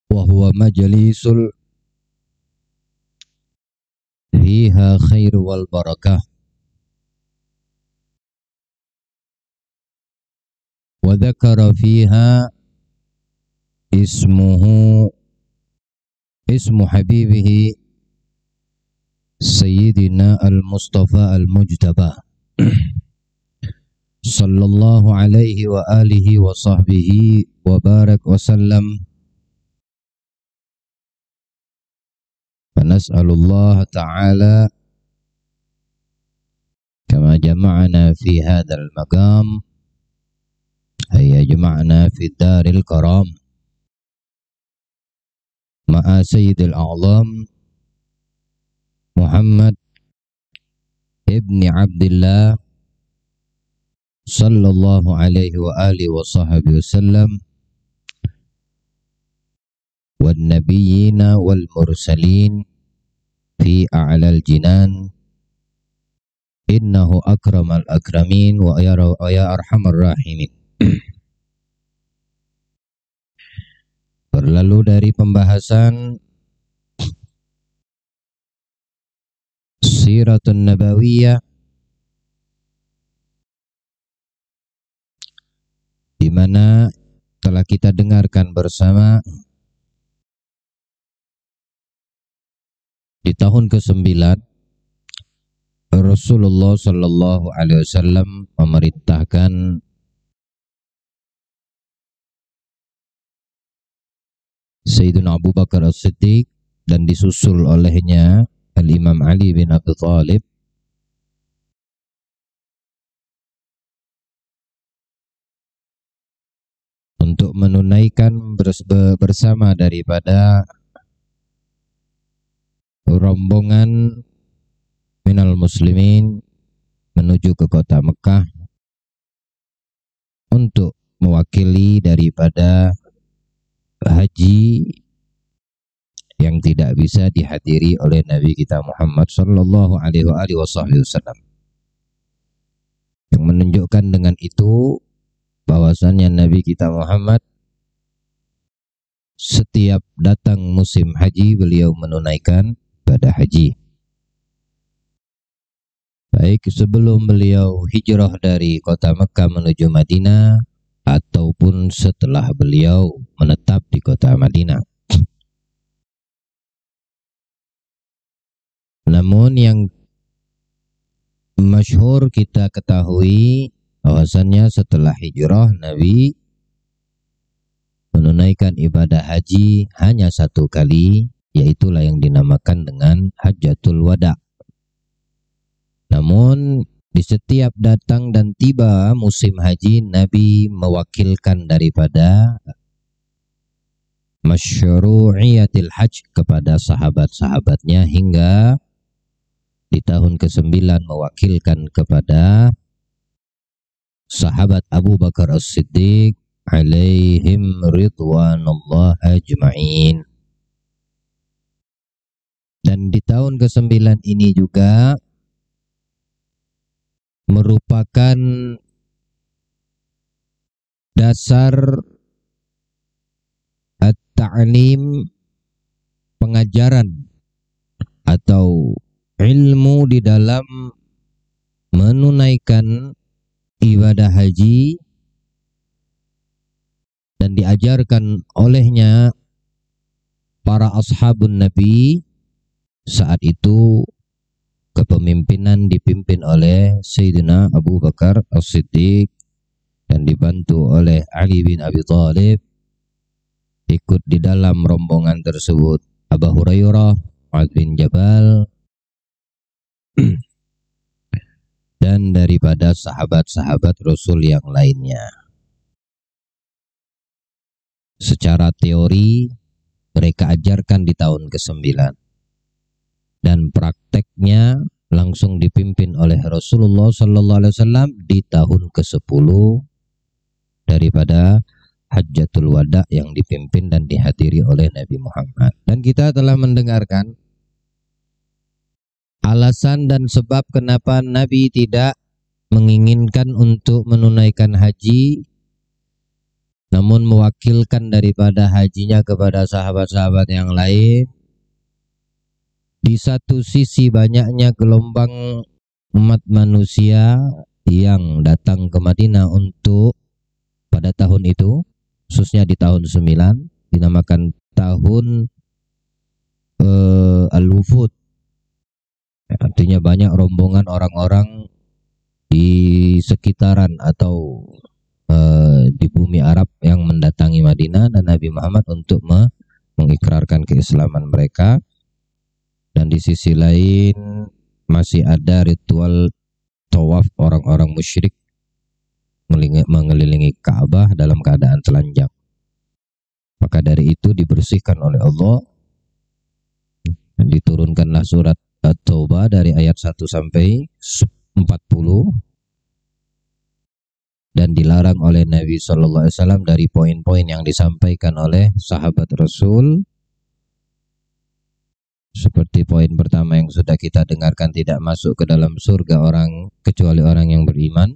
wa huwa majlisul fiha khair wal barakah wa dzakara fiha ismu habibihi sayyidina al-mustafa al-mujtaba sallallahu alaihi wa alihi wa sahbihi wa barak wa sallam. Fanas'alullah ta'ala kama jama'ana fi hadzal maqam ay jama'ana fi daril karam ma'a sayyidil a'zam Muhammad ibni Abdullah sallallahu alaihi wa alihi wa sahbihi wasallam wan nabiyyina wal mursalin fi a'lal jinan innahu akramal akramin wa ya arhamar rahimin. Berlalu dari pembahasan Siratun Nabawiyah di mana telah kita dengarkan bersama di tahun ke-9 Rasulullah Sallallahu Alaihi Wasallam memerintahkan Sayyidina Abu Bakar As-Siddiq dan disusul olehnya Al-Imam Ali bin Abi Thalib untuk menunaikan bersama daripada rombongan minal muslimin menuju ke kota Mekah untuk mewakili daripada haji yang tidak bisa dihadiri oleh Nabi kita Muhammad sallallahu alaihi wasallam, yang menunjukkan dengan itu bahwasannya Nabi kita Muhammad setiap datang musim haji beliau menunaikan ibadah haji, baik sebelum beliau hijrah dari kota Mekah menuju Madinah ataupun setelah beliau menetap di kota Madinah. Namun yang masyhur kita ketahui bahwasannya setelah hijrah Nabi menunaikan ibadah haji hanya satu kali, yaitulah yang dinamakan dengan Hajjatul Wada. Namun di setiap datang dan tiba musim haji, Nabi mewakilkan daripada masyru'iyatil hajj kepada sahabat-sahabatnya, hingga di tahun ke-9 mewakilkan kepada sahabat Abu Bakar As-Siddiq alaihim ridwanullah ajma'in. Dan di tahun ke-9 ini juga merupakan dasar at-ta'lim, pengajaran atau ilmu di dalam menunaikan ibadah haji, dan diajarkan olehnya para ashabun Nabi saat itu. Kepemimpinan dipimpin oleh Sayyidina Abu Bakar As-Siddiq dan dibantu oleh Ali bin Abi Thalib. Ikut di dalam rombongan tersebut Abu Hurairah, Mu'adz bin Jabal, dan daripada sahabat-sahabat Rasul yang lainnya. Secara teori mereka ajarkan di tahun ke-9, dan prakteknya langsung dipimpin oleh Rasulullah Sallallahu Alaihi Wasallam di tahun ke-10 daripada Hajjatul Wada yang dipimpin dan dihadiri oleh Nabi Muhammad. Dan kita telah mendengarkan alasan dan sebab kenapa Nabi tidak menginginkan untuk menunaikan haji, namun mewakilkan daripada hajinya kepada sahabat-sahabat yang lain. Di satu sisi banyaknya gelombang umat manusia yang datang ke Madinah untuk pada tahun itu, khususnya di tahun 9, dinamakan tahun Al-Wufud. Artinya banyak rombongan orang-orang di sekitaran atau di bumi Arab yang mendatangi Madinah dan Nabi Muhammad untuk mengikrarkan keislaman mereka. Dan di sisi lain masih ada ritual tawaf orang-orang musyrik mengelilingi Ka'bah dalam keadaan telanjang. Maka dari itu dibersihkan oleh Allah dan diturunkanlah surat At-Taubah dari ayat 1 sampai 40 dan dilarang oleh Nabi SAW dari poin-poin yang disampaikan oleh sahabat Rasul. Seperti poin pertama yang sudah kita dengarkan, tidak masuk ke dalam surga orang kecuali orang yang beriman.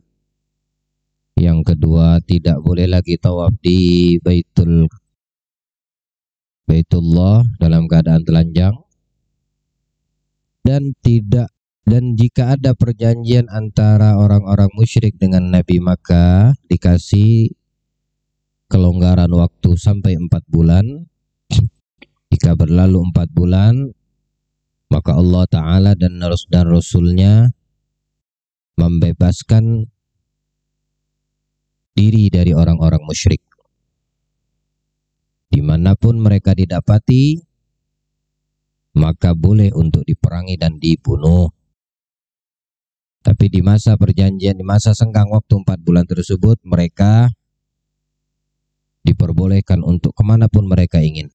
Yang kedua, tidak boleh lagi tawaf di Baitullah dalam keadaan telanjang. Dan jika ada perjanjian antara orang-orang musyrik dengan Nabi, maka dikasih kelonggaran waktu sampai 4 bulan. Jika berlalu 4 bulan, maka Allah Ta'ala dan Rasulnya membebaskan diri dari orang-orang musyrik. Dimanapun mereka didapati, maka boleh untuk diperangi dan dibunuh. Tapi di masa perjanjian, di masa senggang waktu 4 bulan tersebut, mereka diperbolehkan untuk kemanapun mereka ingin.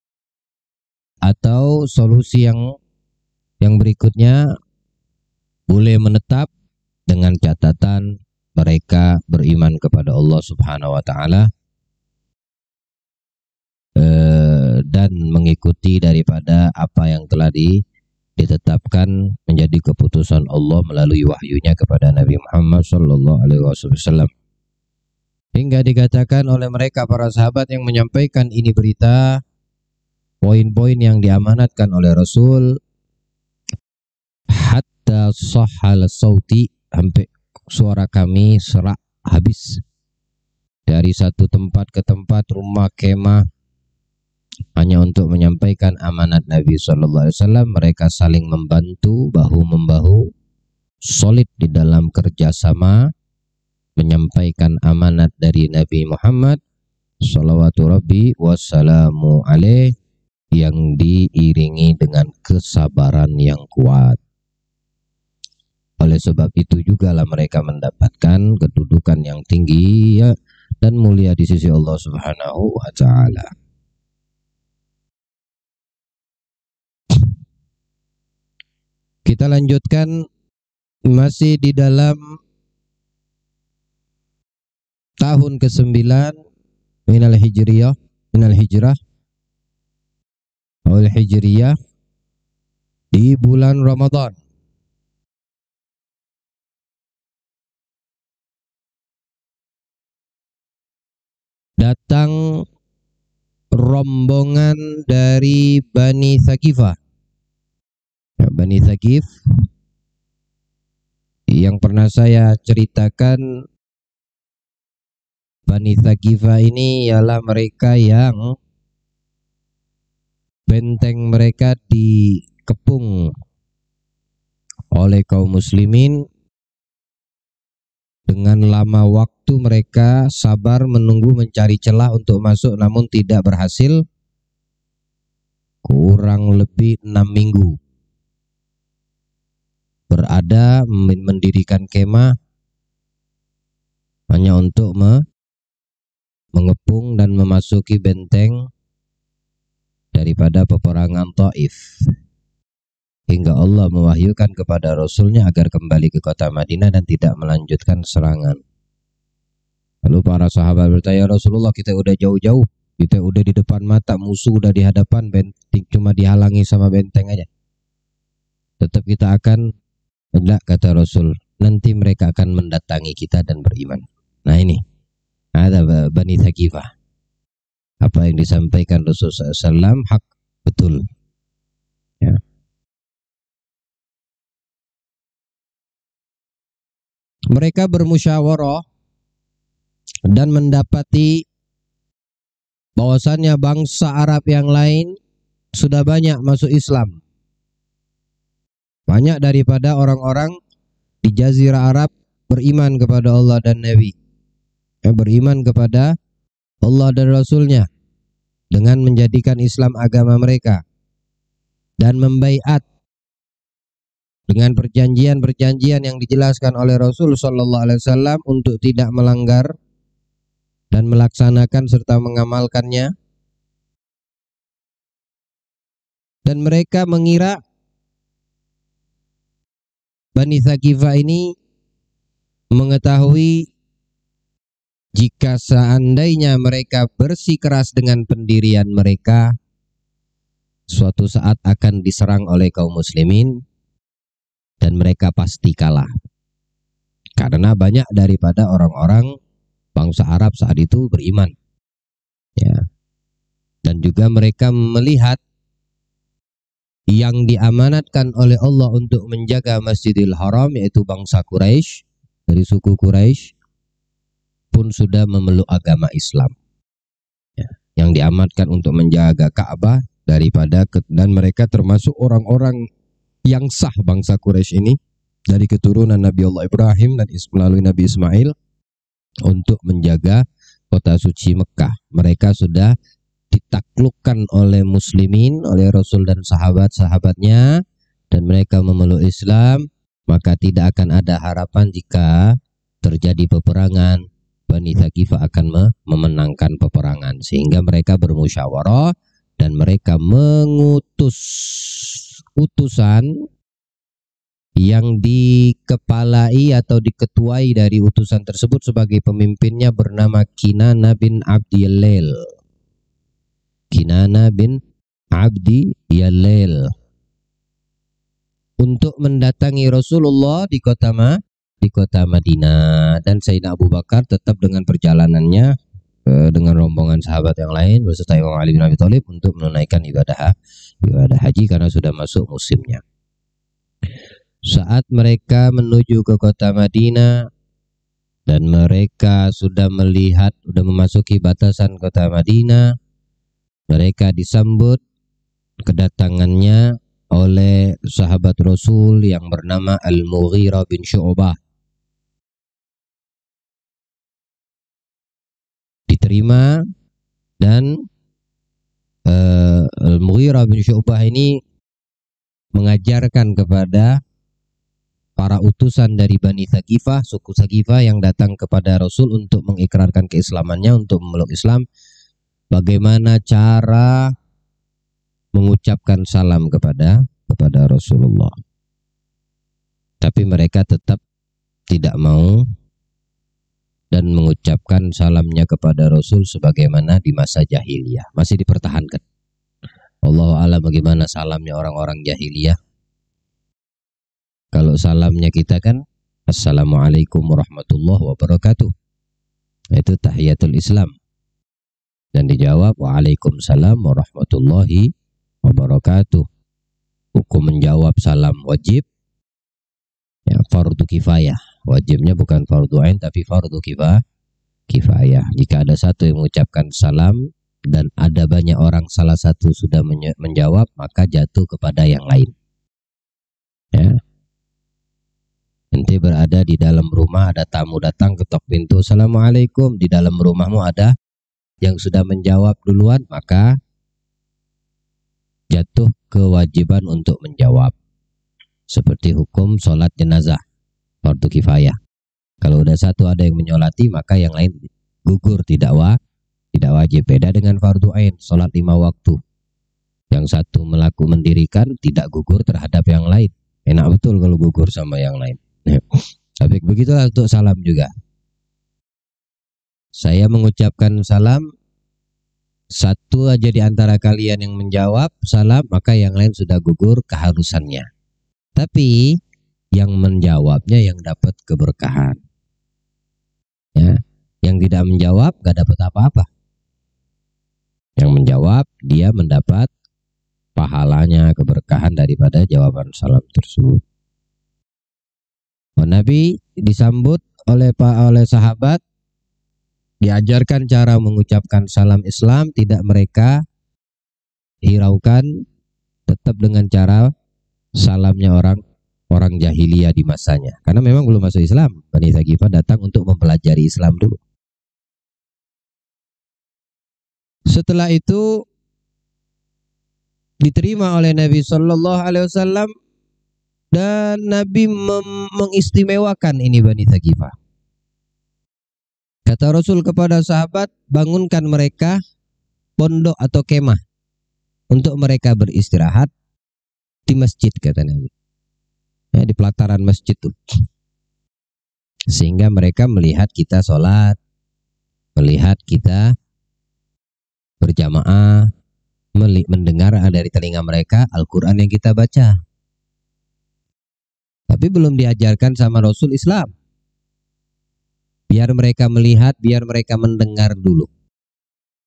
Atau solusi yang berikutnya, boleh menetap dengan catatan mereka beriman kepada Allah Subhanahu wa Ta'ala dan mengikuti daripada apa yang telah ditetapkan menjadi keputusan Allah melalui wahyunya kepada Nabi Muhammad sallallahu alaihi wasallam. Hingga dikatakan oleh mereka para sahabat yang menyampaikan ini berita, poin-poin yang diamanatkan oleh Rasul, hatta sahal sauti, sampai suara kami serak habis. Dari satu tempat ke tempat, rumah, kemah, hanya untuk menyampaikan amanat Nabi sallallahu alaihi wasallam. Mereka saling membantu, bahu-membahu, solid di dalam kerjasama menyampaikan amanat dari Nabi Muhammad salawatu rabbi wassalamu alaih, yang diiringi dengan kesabaran yang kuat. Oleh sebab itu jugalah mereka mendapatkan kedudukan yang tinggi dan mulia di sisi Allah Subhanahu wa Ta'ala. Kita lanjutkan masih di dalam tahun ke-9 minal hijrah di bulan Ramadan. Datang rombongan dari Bani Thaqifah. Bani Thaqif yang pernah saya ceritakan, Bani Thaqifah ini ialah mereka yang benteng mereka dikepung oleh kaum muslimin. Dengan lama waktu mereka sabar menunggu, mencari celah untuk masuk, namun tidak berhasil. Kurang lebih 6 minggu berada, mendirikan kemah hanya untuk mengepung dan memasuki benteng daripada peperangan Taif, hingga Allah mewahyukan kepada Rasulnya agar kembali ke kota Madinah dan tidak melanjutkan serangan. Lalu para sahabat bertanya, Rasulullah, kita udah jauh-jauh, kita udah di depan mata, musuh udah di hadapan, benteng cuma dihalangi sama benteng aja, tetap kita akan, enggak, kata Rasul, nanti mereka akan mendatangi kita dan beriman. Nah ini ada Bani Thaqifah. apa yang disampaikan Rasulullah SAW hak, betul. Ya. Mereka bermusyawarah dan mendapati bahwasannya bangsa Arab yang lain sudah banyak masuk Islam. Banyak daripada orang-orang di Jazirah Arab beriman kepada Allah dan Nabi, beriman kepada Allah dan Rasulnya dengan menjadikan Islam agama mereka dan membaiat dengan perjanjian-perjanjian yang dijelaskan oleh Rasul Sallallahu Alaihi Wasallam untuk tidak melanggar dan melaksanakan serta mengamalkannya. Dan mereka mengira Bani Thaqifah ini mengetahui jika seandainya mereka bersikeras dengan pendirian mereka, suatu saat akan diserang oleh kaum muslimin dan mereka pasti kalah. Karena banyak daripada orang-orang bangsa Arab saat itu beriman. Ya. Dan juga mereka melihat yang diamanatkan oleh Allah untuk menjaga Masjidil Haram, yaitu bangsa Quraisy, dari suku Quraisy, pun sudah memeluk agama Islam. Ya. Yang diamanatkan untuk menjaga Ka'bah dan mereka termasuk orang-orang yang sah bangsa Quraisy ini dari keturunan Nabi Allah Ibrahim dan melalui Nabi Ismail untuk menjaga kota suci Mekah. Mereka sudah ditaklukkan oleh muslimin, oleh Rasul dan sahabat-sahabatnya, dan mereka memeluk Islam, maka tidak akan ada harapan jika terjadi peperangan, Bani Thaqifah akan memenangkan peperangan. Sehingga mereka bermusyawarah dan mereka mengutus utusan yang dikepalai atau diketuai dari utusan tersebut sebagai pemimpinnya bernama Kinana bin Abdi Yalail. Kinana bin Abdi Yalail untuk mendatangi Rasulullah di kota Madinah, dan Sayyidina Abu Bakar tetap dengan perjalanannya dengan rombongan sahabat yang lain beserta Imam Ali bin Abi Thalib untuk menunaikan ibadah haji karena sudah masuk musimnya. Saat mereka menuju ke kota Madinah dan mereka sudah memasuki batasan kota Madinah, mereka disambut kedatangannya oleh sahabat Rasul yang bernama Al-Mughirah bin Syu'bah. Diterima, dan Al-Mughirah bin Syu'bah ini mengajarkan kepada para utusan dari Bani Thaqifah, suku Thaqifah yang datang kepada Rasul untuk mengikrarkan keislamannya, untuk memeluk Islam, bagaimana cara mengucapkan salam kepada Rasulullah. Tapi mereka tetap tidak mau dan mengucapkan salamnya kepada Rasul sebagaimana di masa jahiliyah. Masih dipertahankan. Allahu a'lam bagaimana salamnya orang-orang jahiliyah. Kalau salamnya kita kan Assalamualaikum warahmatullahi wabarakatuh. Itu tahiyatul Islam. Dan dijawab Waalaikumsalam warahmatullahi wabarakatuh. Hukum menjawab salam wajib, ya, fardu kifayah. Wajibnya bukan fardu ain tapi fardu kifayah. Jika ada satu yang mengucapkan salam dan ada banyak orang salah satu sudah menjawab, maka jatuh kepada yang lain. Ya. Nanti berada di dalam rumah, ada tamu datang ketok pintu, Assalamualaikum, di dalam rumahmu ada yang sudah menjawab duluan, maka jatuh kewajiban untuk menjawab. Seperti hukum sholat jenazah, fardu kifayah. Kalau udah satu ada yang menyolati, maka yang lain gugur, tidak wajib. Beda dengan fardu ain, sholat 5 waktu. Yang satu mendirikan, tidak gugur terhadap yang lain. Enak betul kalau gugur sama yang lain. Tapi begitulah untuk salam juga. Saya mengucapkan salam, satu aja di antara kalian yang menjawab salam, maka yang lain sudah gugur keharusannya. Tapi yang menjawabnya yang dapat keberkahan. Ya, yang tidak menjawab gak dapat apa-apa. dia mendapat pahalanya, keberkahan daripada jawaban salam tersebut. Nabi disambut oleh sahabat, diajarkan cara mengucapkan salam Islam, tidak mereka hiraukan, tetap dengan cara salamnya orang jahiliyah di masanya. Karena memang belum masuk Islam. Bani Thaqifah datang untuk mempelajari Islam dulu. Setelah itu diterima oleh Nabi Shallallahu Alaihi Wasallam dan Nabi mengistimewakan ini Bani Thaqifah. Kata Rasul kepada sahabat, bangunkan mereka pondok atau kemah untuk mereka beristirahat di masjid, kata Nabi. Ya, di pelataran masjid itu. Sehingga mereka melihat kita sholat, melihat kita berjamaah, mendengar dari telinga mereka Al-Quran yang kita baca. Tapi belum diajarkan sama Rasul Islam. Biar mereka melihat, biar mereka mendengar dulu.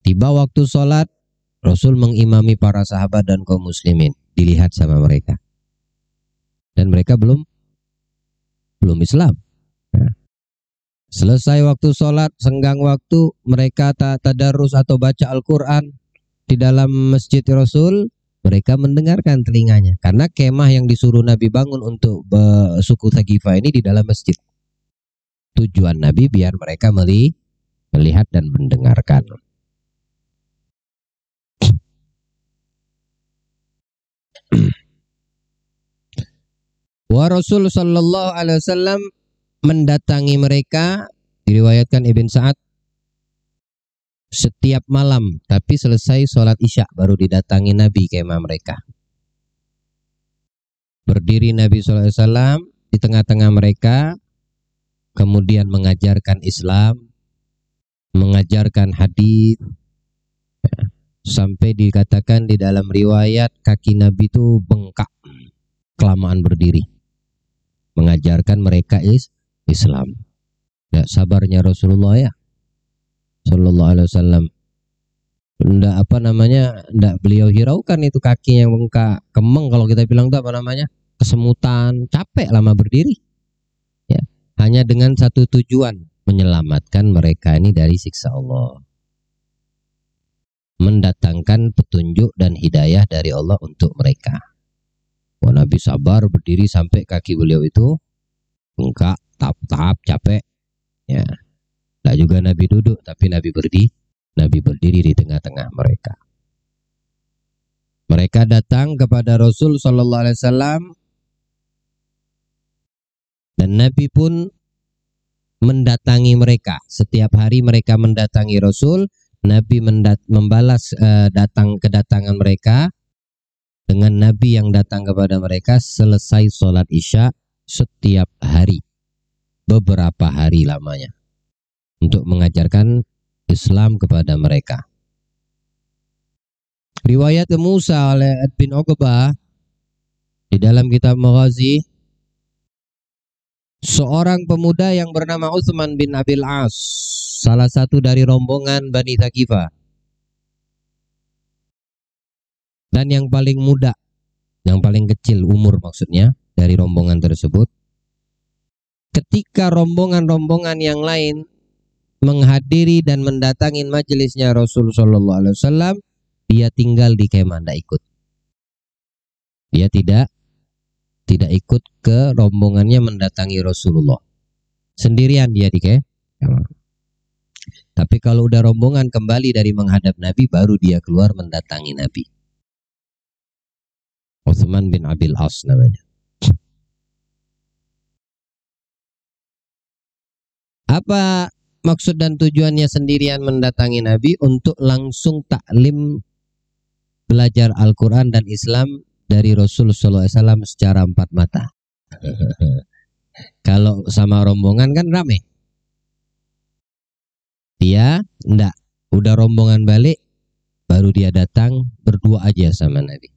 Tiba waktu sholat, Rasul mengimami para sahabat dan kaum muslimin. Dilihat sama mereka. Dan mereka belum Islam. Nah, selesai waktu sholat, senggang waktu, mereka tadarus atau baca Al-Quran di dalam masjid Rasul, mereka mendengarkan telinganya. Karena kemah yang disuruh Nabi bangun untuk suku Thaqifah ini di dalam masjid. Tujuan Nabi biar mereka melihat dan mendengarkan. Wa Rasul sallallahu alaihi wasallam mendatangi mereka, diriwayatkan Ibn Sa'ad, setiap malam, tapi selesai sholat isya baru didatangi Nabi kemah mereka. Berdiri Nabi sallallahu alaihi wasallam di tengah-tengah mereka, kemudian mengajarkan Islam, mengajarkan hadis, sampai dikatakan di dalam riwayat kaki Nabi itu bengkak kelamaan berdiri, mengajarkan mereka Islam. Ya, sabarnya Rasulullah ya, Sallallahu Alaihi Wasallam. Ndak beliau hiraukan itu kaki yang bengkak, kemeng kalau kita bilang itu kesemutan, capek lama berdiri. Ya, hanya dengan satu tujuan, menyelamatkan mereka ini dari siksa Allah, mendatangkan petunjuk dan hidayah dari Allah untuk mereka. Wah, Nabi sabar berdiri sampai kaki beliau itu bengkak, tahap capek. Ya, tidak juga Nabi duduk, tapi Nabi berdiri di tengah-tengah mereka. Mereka datang kepada Rasul Sallallahu Alaihi Wasallam dan Nabi pun mendatangi mereka. Setiap hari mereka mendatangi Rasul, Nabi membalas kedatangan mereka dengan Nabi yang datang kepada mereka selesai sholat isya setiap hari, beberapa hari lamanya, untuk mengajarkan Islam kepada mereka. Riwayat Musa oleh bin Uqbah di dalam kitab Maghazi, seorang pemuda yang bernama Utsman bin Abil As, salah satu dari rombongan Bani Thaqifah, dan yang paling muda, yang paling kecil umur maksudnya dari rombongan tersebut, ketika rombongan-rombongan yang lain menghadiri dan mendatangi majelisnya Rasul Sallallahu Alaihi Wasallam, dia tinggal di kemah, tidak ikut. Dia tidak ikut ke rombongannya mendatangi Rasulullah. Sendirian dia di kemah. Tapi kalau udah rombongan kembali dari menghadap Nabi, baru dia keluar mendatangi Nabi. Utsman bin Abil As namanya. Apa maksud dan tujuannya sendirian mendatangi Nabi? Untuk langsung taklim belajar Al-Quran dan Islam dari Rasul Sallallahu Alaihi Wasallam secara empat mata. Kalau sama rombongan kan rame. Dia enggak, udah rombongan balik, baru dia datang berdua aja sama Nabi.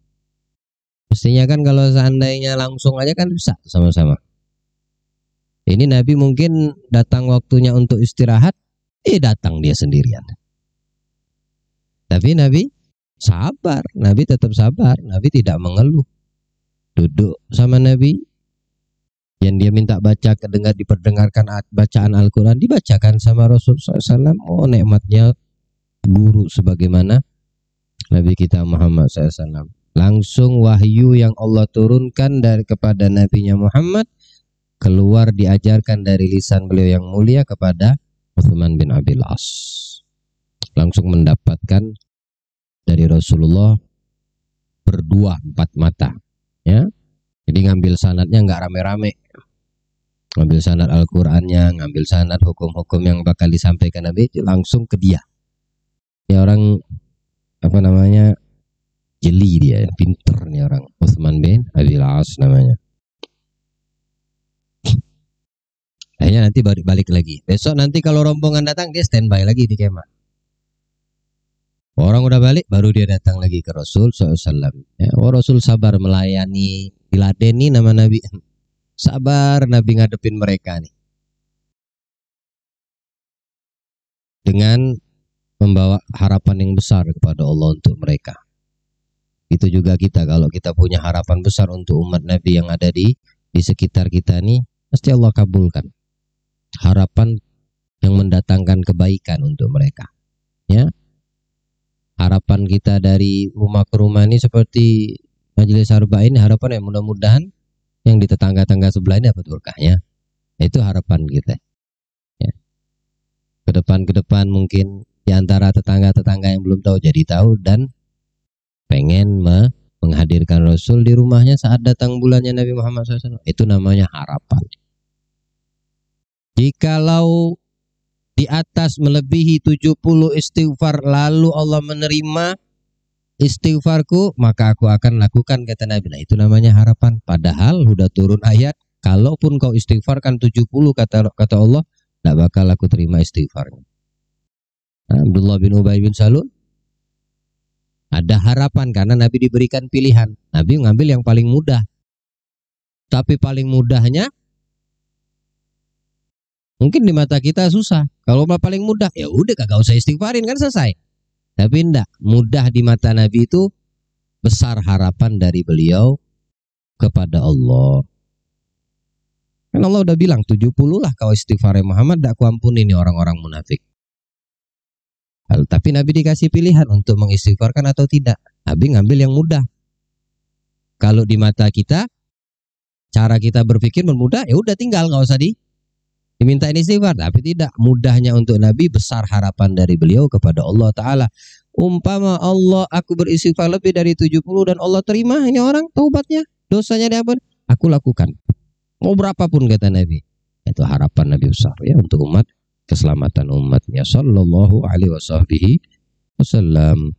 Mestinya kan kalau seandainya langsung aja kan bisa sama-sama. Ini Nabi mungkin datang waktunya untuk istirahat, datang dia sendirian. Tapi Nabi Sabar, Nabi tetap sabar, Nabi tidak mengeluh. Duduk sama Nabi, yang dia minta baca, diperdengarkan bacaan Al-Quran, dibacakan sama Rasul SAW. Oh, nikmatnya guru sebagaimana Nabi kita Muhammad SAW. Langsung wahyu yang Allah turunkan kepada Nabi-Nya Muhammad keluar, diajarkan dari lisan beliau yang mulia kepada Utsman bin Abil As. Langsung mendapatkan dari Rasulullah berdua 4 mata, ya. Jadi ngambil sanadnya nggak rame-rame, ngambil sanad Al-Qur'annya, ngambil sanad hukum-hukum yang bakal disampaikan Nabi, langsung ke dia. Ya, orang apa namanya, jeli dia, pinter nih orang, Utsman bin Abil As namanya. Akhirnya nanti balik lagi. Besok nanti kalau rombongan datang, dia standby lagi di kemah. Orang udah balik, baru dia datang lagi ke Rasul SAW. Ya, oh, Rasul sabar melayani, diladeni nama Nabi. Sabar Nabi ngadepin mereka nih. Dengan membawa harapan yang besar kepada Allah untuk mereka. Itu juga kita, kalau kita punya harapan besar untuk umat Nabi yang ada di sekitar kita nih, pasti Allah kabulkan. Harapan yang mendatangkan kebaikan untuk mereka. Ya. Harapan kita dari rumah ke rumah ini seperti Majelis Arba ini, harapan yang mudah-mudahan yang di tetangga-tetangga sebelah ini dapat berkahnya. Itu harapan kita. Ya. Ke depan mungkin di antara tetangga-tetangga yang belum tahu jadi tahu dan pengen menghadirkan Rasul di rumahnya saat datang bulannya Nabi Muhammad SAW. Itu namanya harapan. Jikalau di atas melebihi 70 istighfar lalu Allah menerima istighfarku, maka aku akan lakukan, kata Nabi. Nah, itu namanya harapan. Padahal sudah turun ayat, kalaupun kau istighfarkan 70, kata Allah, tidak bakal aku terima istighfarnya. Nah, Abdullah bin Ubay bin Salul ada harapan karena Nabi diberikan pilihan. Nabi ngambil yang paling mudah. Tapi paling mudahnya mungkin di mata kita susah. Kalau paling mudah, ya udah kagak usah istighfarin, kan selesai. Tapi enggak, mudah di mata Nabi itu besar harapan dari beliau kepada Allah. Kan Allah udah bilang 70 lah kau istighfar Muhammad, tak kuampuni nih orang-orang munafik. Tapi Nabi dikasih pilihan untuk mengistighfarkan atau tidak. Nabi ngambil yang mudah. Kalau di mata kita, cara kita berpikir mudah, ya udah tinggal, nggak usah diminta istighfar. Tapi tidak, mudahnya untuk Nabi besar harapan dari beliau kepada Allah Ta'ala. Umpama Allah, aku beristighfar lebih dari 70 dan Allah terima ini orang taubatnya, dosanya dihapus, aku lakukan. Mau berapapun, kata Nabi. Itu harapan Nabi besar ya untuk umat, keselamatan umatnya sallallahu alaihi wasallam.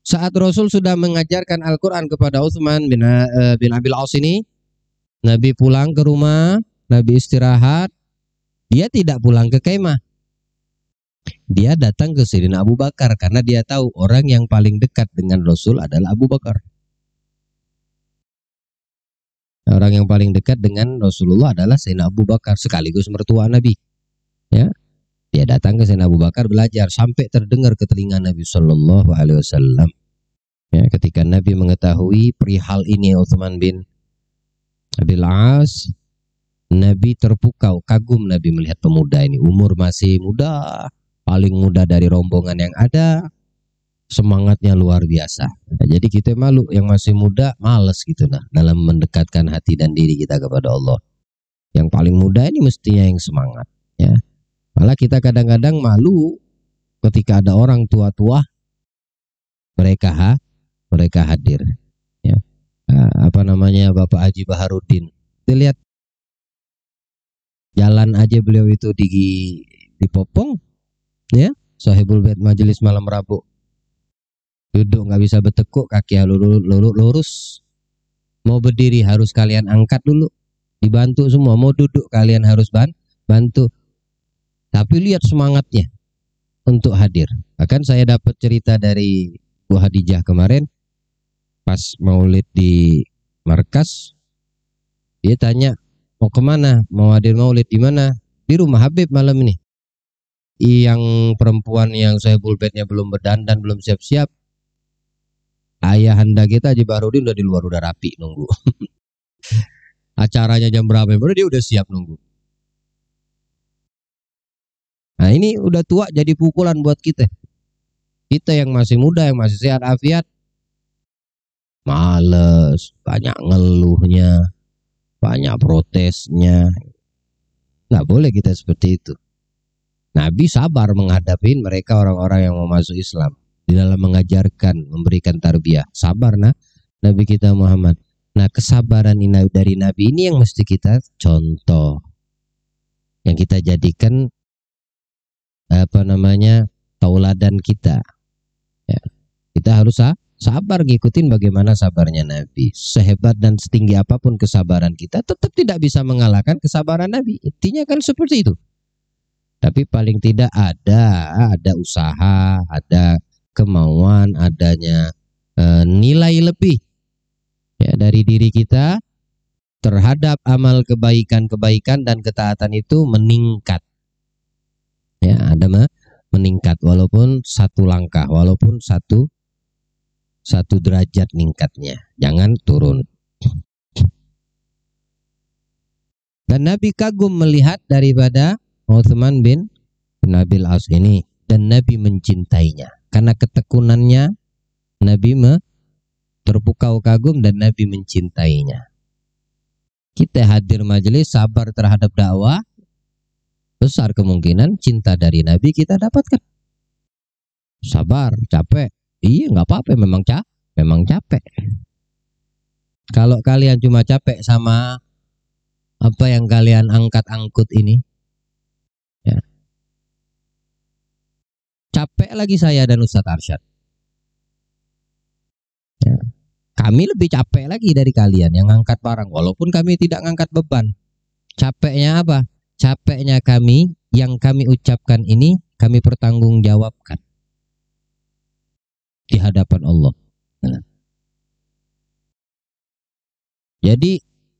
Saat Rasul sudah mengajarkan Al-Quran kepada Utsman bin Abil As ini, Nabi pulang ke rumah, Nabi istirahat. Dia tidak pulang ke kemah. Dia datang ke Sayyidina Abu Bakar karena dia tahu orang yang paling dekat dengan Rasul adalah Abu Bakar. Orang yang paling dekat dengan Rasulullah adalah Sayyidina Abu Bakar, sekaligus mertua Nabi. Ya, dia datang ke Sayyidina Abu Bakar belajar sampai terdengar ke telinga Nabi Shallallahu Alaihi Wasallam. Ya, ketika Nabi mengetahui perihal ini Utsman bin Abil As, Nabi terpukau, kagum Nabi melihat pemuda ini, umur masih muda, paling muda dari rombongan yang ada, semangatnya luar biasa. Nah, jadi kita malu yang masih muda, males gitu nah dalam mendekatkan hati dan diri kita kepada Allah. Yang paling muda ini mestinya yang semangat, ya. Malah kita kadang-kadang malu ketika ada orang tua-tua mereka hadir, ya. Apa namanya, Bapak Haji Baharudin, kita lihat jalan aja beliau itu dipopong, ya, Sahibul Bait majelis malam Rabu, duduk nggak bisa bertekuk, kaki lurus, mau berdiri harus kalian angkat dulu, dibantu semua, mau duduk kalian harus bantu. Tapi lihat semangatnya untuk hadir. Bahkan saya dapat cerita dari Bu Hadijah kemarin pas maulid di markas, dia tanya mau kemana, mau hadir maulid di mana? Di rumah Habib malam ini. Yang perempuan yang Sahibul Baitnya belum berdandan, belum siap-siap, Ayahanda kita Haji Bahrudin udah di luar, udah rapi nunggu. Acaranya jam berapa? Baru dia udah siap nunggu. Nah ini udah tua jadi pukulan buat kita. Kita yang masih muda, yang masih sehat afiat, males, banyak ngeluhnya, banyak protesnya. Nggak boleh kita seperti itu. Nabi sabar menghadapi mereka orang-orang yang mau masuk Islam. Di dalam mengajarkan, memberikan tarbiyah. Sabar Nabi kita Muhammad. Nah kesabaran ini dari Nabi ini yang mesti kita contoh. Yang kita jadikan tauladan kita. Ya. Kita harus sabar ngikutin bagaimana sabarnya Nabi. Sehebat dan setinggi apapun kesabaran kita, tetap tidak bisa mengalahkan kesabaran Nabi. Intinya kan seperti itu. Tapi paling tidak ada usaha, ada kemauan, adanya nilai lebih ya dari diri kita terhadap amal kebaikan-kebaikan dan ketaatan itu meningkat. Ya, ada meningkat walaupun satu langkah, walaupun satu derajat ningkatnya. Jangan turun. Dan Nabi kagum melihat daripada Utsman bin Abil As ini dan Nabi mencintainya. Karena ketekunannya Nabi terpukau kagum dan Nabi mencintainya. Kita hadir majelis sabar terhadap dakwah, besar kemungkinan cinta dari Nabi kita dapatkan. Sabar, capek. Iya nggak apa-apa, memang capek. Kalau kalian cuma capek sama apa yang kalian angkat-angkut ini, ya. Capek lagi saya dan Ustadz Arsyad. Ya. Kami lebih capek lagi dari kalian yang ngangkat barang, walaupun kami tidak ngangkat beban. Capeknya apa? Capeknya kami, yang kami ucapkan ini, kami pertanggungjawabkan di hadapan Allah. Nah. Jadi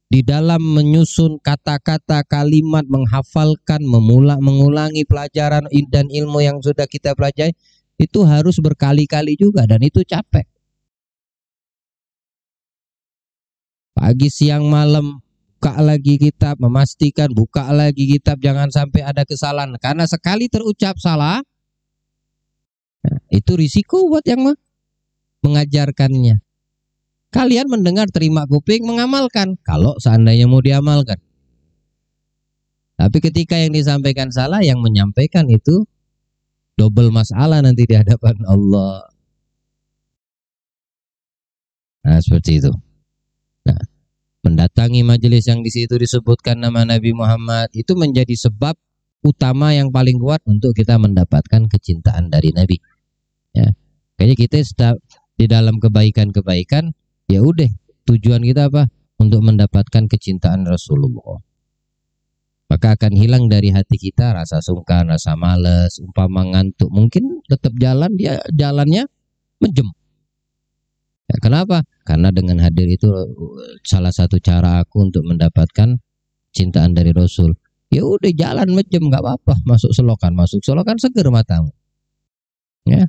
di dalam menyusun kata-kata, kalimat, menghafalkan, mengulangi pelajaran dan ilmu yang sudah kita pelajari, itu harus berkali-kali juga dan itu capek. Pagi, siang, malam, buka lagi kitab, memastikan buka lagi kitab, jangan sampai ada kesalahan. Karena sekali terucap salah, itu risiko buat yang mengajarkannya. Kalian mendengar, terima kuping, mengamalkan. Kalau seandainya mau diamalkan. Tapi ketika yang disampaikan salah, yang menyampaikan itu double masalah nanti di hadapan Allah. Nah, seperti itu. Nah, mendatangi majelis yang di situ disebutkan nama Nabi Muhammad itu menjadi sebab utama yang paling kuat untuk kita mendapatkan kecintaan dari Nabi. Ya, kayaknya kita di dalam kebaikan-kebaikan, ya udah tujuan kita apa? Untuk mendapatkan kecintaan Rasulullah. Maka akan hilang dari hati kita rasa sungkan, rasa malas, umpama ngantuk, mungkin tetap jalan, dia jalannya menjem. Ya, kenapa? Karena dengan hadir itu salah satu cara aku untuk mendapatkan cintaan dari Rasul. Ya udah jalan menjem nggak apa-apa, masuk selokan seger matamu. Ya.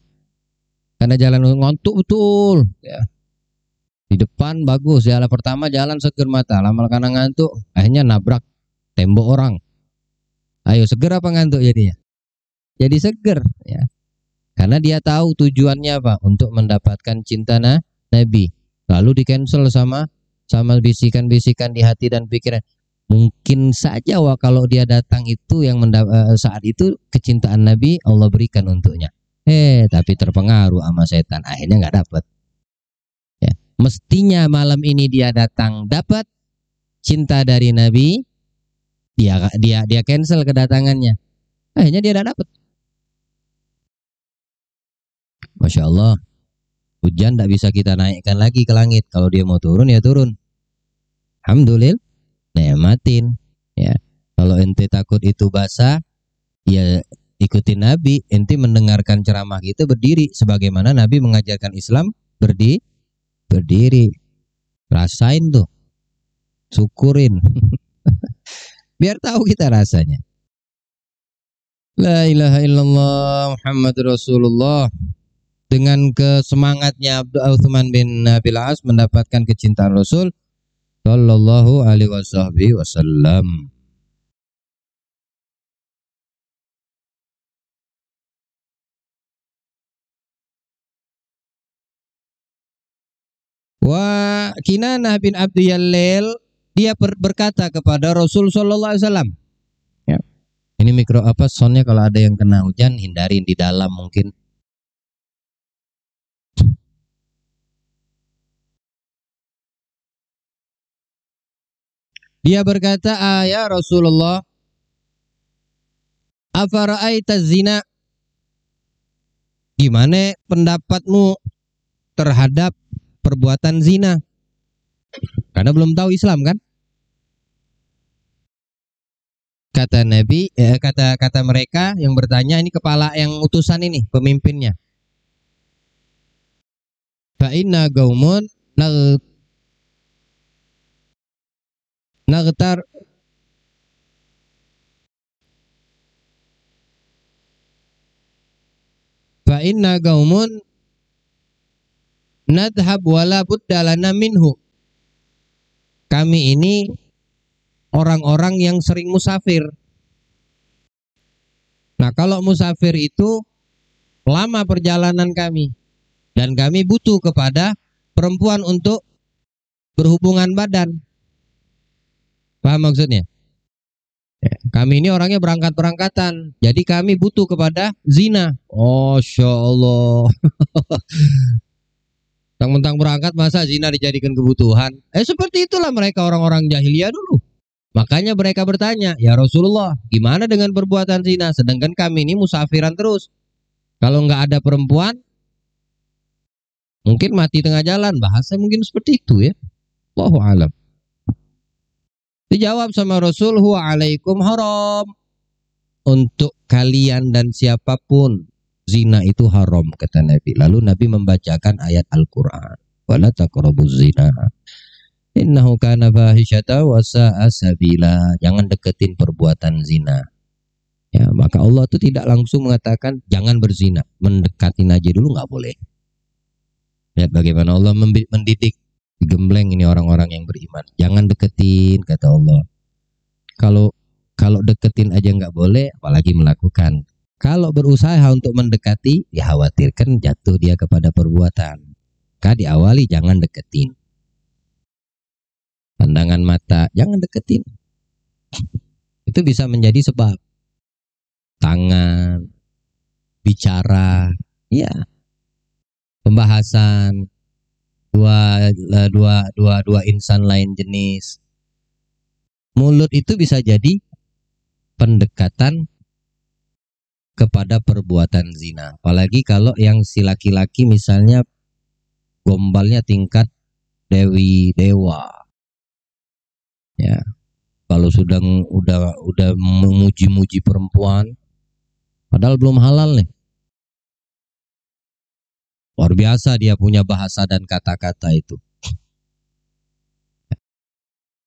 Karena jalan ngantuk betul, ya. Di depan bagus, jalan pertama jalan seger mata, lama karena ngantuk, akhirnya nabrak tembok orang. Ayo seger apa ngantuk jadinya? Jadi seger, ya. Karena dia tahu tujuannya apa? Untuk mendapatkan cinta Nabi. Lalu di cancel sama bisikan-bisikan di hati dan pikiran. Mungkin saja kalau dia datang itu yang saat itu kecintaan Nabi Allah berikan untuknya. Tapi terpengaruh sama setan, akhirnya nggak dapat. Ya. Mestinya malam ini dia datang dapat cinta dari Nabi, dia cancel kedatangannya, akhirnya dia tidak dapat. Masya Allah, hujan tidak bisa kita naikkan lagi ke langit. Kalau dia mau turun ya turun. Alhamdulillah, nikmatin. Ya, kalau ente takut itu basah, ya ikuti Nabi. Ente mendengarkan ceramah kita berdiri, sebagaimana Nabi mengajarkan Islam berdiri. Rasain tuh, syukurin. Biar tahu kita rasanya. La ilaha illallah Muhammad Rasulullah. dengan kesemangatnya Utsman bin Abil As mendapatkan kecintaan Rasul sallallahu alaihi wasallam. Wa Kinanah bin Abdi Yallil, dia berkata kepada Rasul sallallahu alaihi wasallam. Ya. Ini mikro apa soundnya, kalau ada yang kena hujan hindarin di dalam mungkin. Dia berkata, ya Rasulullah, afara'aita zina, gimana pendapatmu terhadap perbuatan zina? Karena belum tahu Islam kan? Kata Nabi, kata mereka yang bertanya, ini kepala yang utusan ini, pemimpinnya. Fa inna gaumun nagtar fa inna gaumun nadhab wala budda lana minhu. Kami ini orang-orang yang sering musafir. Nah, kalau musafir itu lama perjalanan kami dan kami butuh kepada perempuan untuk berhubungan badan. Paham maksudnya? Kami ini orangnya berangkat-berangkatan, jadi kami butuh kepada zina. Oh, Masya Allah. Mentang-mentang berangkat masa zina dijadikan kebutuhan? Seperti itulah mereka orang-orang jahiliyah dulu. Makanya mereka bertanya, ya Rasulullah, gimana dengan perbuatan zina? Sedangkan kami ini musafiran terus. Kalau nggak ada perempuan, mungkin mati tengah jalan. Bahasa mungkin seperti itu ya. Wallahu a'lam. Dijawab sama Rasul, huwa alaikum haram. Untuk kalian dan siapapun, zina itu haram, kata Nabi. Lalu Nabi membacakan ayat Al-Quran. Wala taqrabuz zina. Innahu kana fahisyata wa sa'a sabila. Jangan deketin perbuatan zina. Ya, maka Allah itu tidak langsung mengatakan jangan berzina. Mendekatin aja dulu nggak boleh. Lihat bagaimana Allah mendidik, digembleng ini orang-orang yang beriman. Jangan deketin, kata Allah. Kalau deketin aja nggak boleh, apalagi melakukan. Kalau berusaha untuk mendekati, dikhawatirkan jatuh dia kepada perbuatan. Maka diawali jangan deketin. Pandangan mata, jangan deketin. Itu bisa menjadi sebab. Tangan, bicara, ya, pembahasan, dua insan lain jenis. Mulut itu bisa jadi pendekatan kepada perbuatan zina. Apalagi kalau yang si laki-laki misalnya gombalnya tingkat dewa. Ya. Kalau udah memuji-muji perempuan padahal belum halal nih. Luar biasa dia punya bahasa dan kata-kata itu.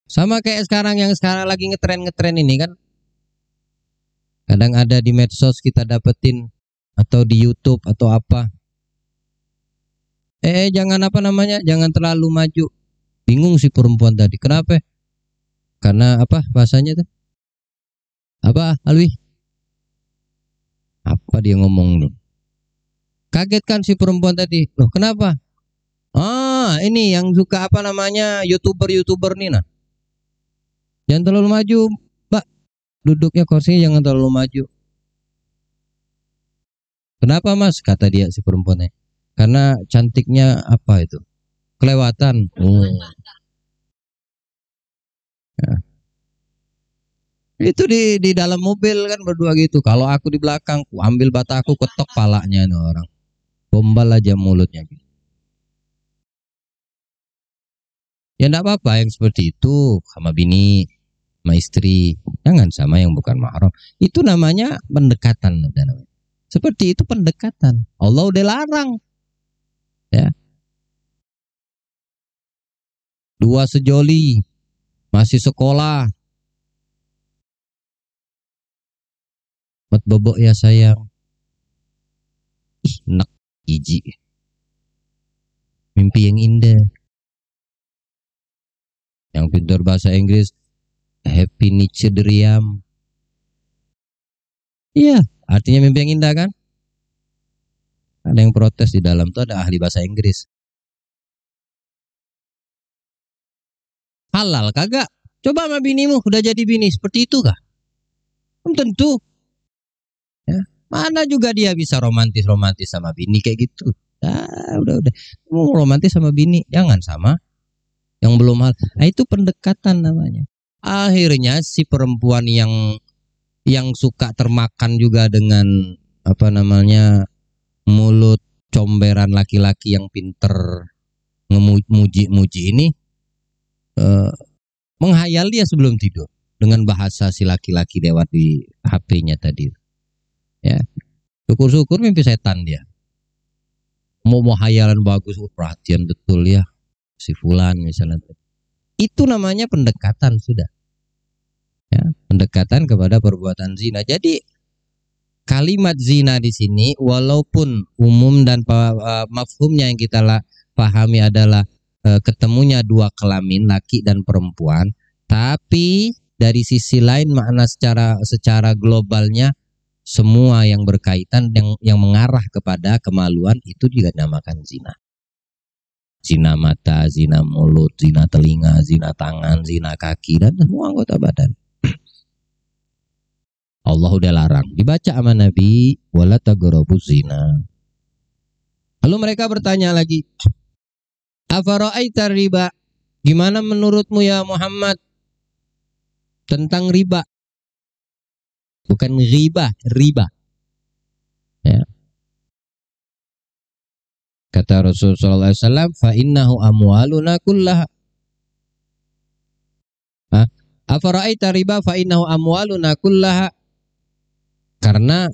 Sama kayak sekarang yang sekarang lagi ngetren ini kan. Kadang ada di medsos kita dapetin atau di YouTube atau apa. Jangan apa namanya? Jangan terlalu maju. Bingung si perempuan tadi. Kenapa? Karena apa bahasanya tuh? Apa, Alwi? Apa dia ngomong nih? Kaget kan si perempuan tadi. Loh, kenapa? Ini yang suka apa namanya? YouTuber nih nah. Jangan terlalu maju, Mbak. Duduknya kursinya jangan terlalu maju. Kenapa, Mas? Kata dia si perempuannya. Karena cantiknya apa itu? Kelewatan. Ya. Itu di dalam mobil kan berdua gitu. Kalau aku di belakang, ku ambil bata aku ketok palanya nih orang. Gombal aja mulutnya. Ya enggak apa-apa yang seperti itu sama bini, sama istri. Jangan sama yang bukan mahram. Itu namanya pendekatan. Seperti itu pendekatan. Allah udah larang. Ya. Dua sejoli, masih sekolah. Mat bobok ya sayang. Ih, enak, jijik. Mimpi yang indah. Yang pintar bahasa Inggris, happy niche dream. Iya, artinya mimpi yang indah kan? Ada yang protes di dalam tuh, ada ahli bahasa Inggris. Halal kagak? Coba sama binimu, udah jadi bini seperti itu kah? Belum tentu. Ya. Mana juga dia bisa romantis sama bini kayak gitu. Udah. Mau romantis sama bini, jangan sama yang belum hal. Nah, itu pendekatan namanya. Akhirnya si perempuan yang suka termakan juga dengan apa namanya mulut comberan laki-laki yang pinter muji ini menghayal dia sebelum tidur dengan bahasa si laki-laki lewat di HP-nya tadi. Ya, syukur-syukur mimpi setan dia. Mau hayalan bagus, perhatian betul ya si fulan misalnya. Itu namanya pendekatan sudah. Ya, pendekatan kepada perbuatan zina. Jadi kalimat zina di sini walaupun umum dan mafhumnya yang kita pahami adalah ketemunya dua kelamin laki dan perempuan, tapi dari sisi lain makna secara globalnya semua yang berkaitan yang mengarah kepada kemaluan itu juga dinamakan zina. Zina mata, zina mulut, zina telinga, zina tangan, zina kaki dan semua anggota badan. Allah udah larang. Dibaca sama Nabi, wala taqrabuz zina. Lalu mereka bertanya lagi, afara'aita riba? Gimana menurutmu ya Muhammad tentang riba? Bukan riba. Ya. Kata Rasulullah SAW, fa innahu amwaluna kullaha. Afara'aita riba fa innahu amwaluna kullaha. Karena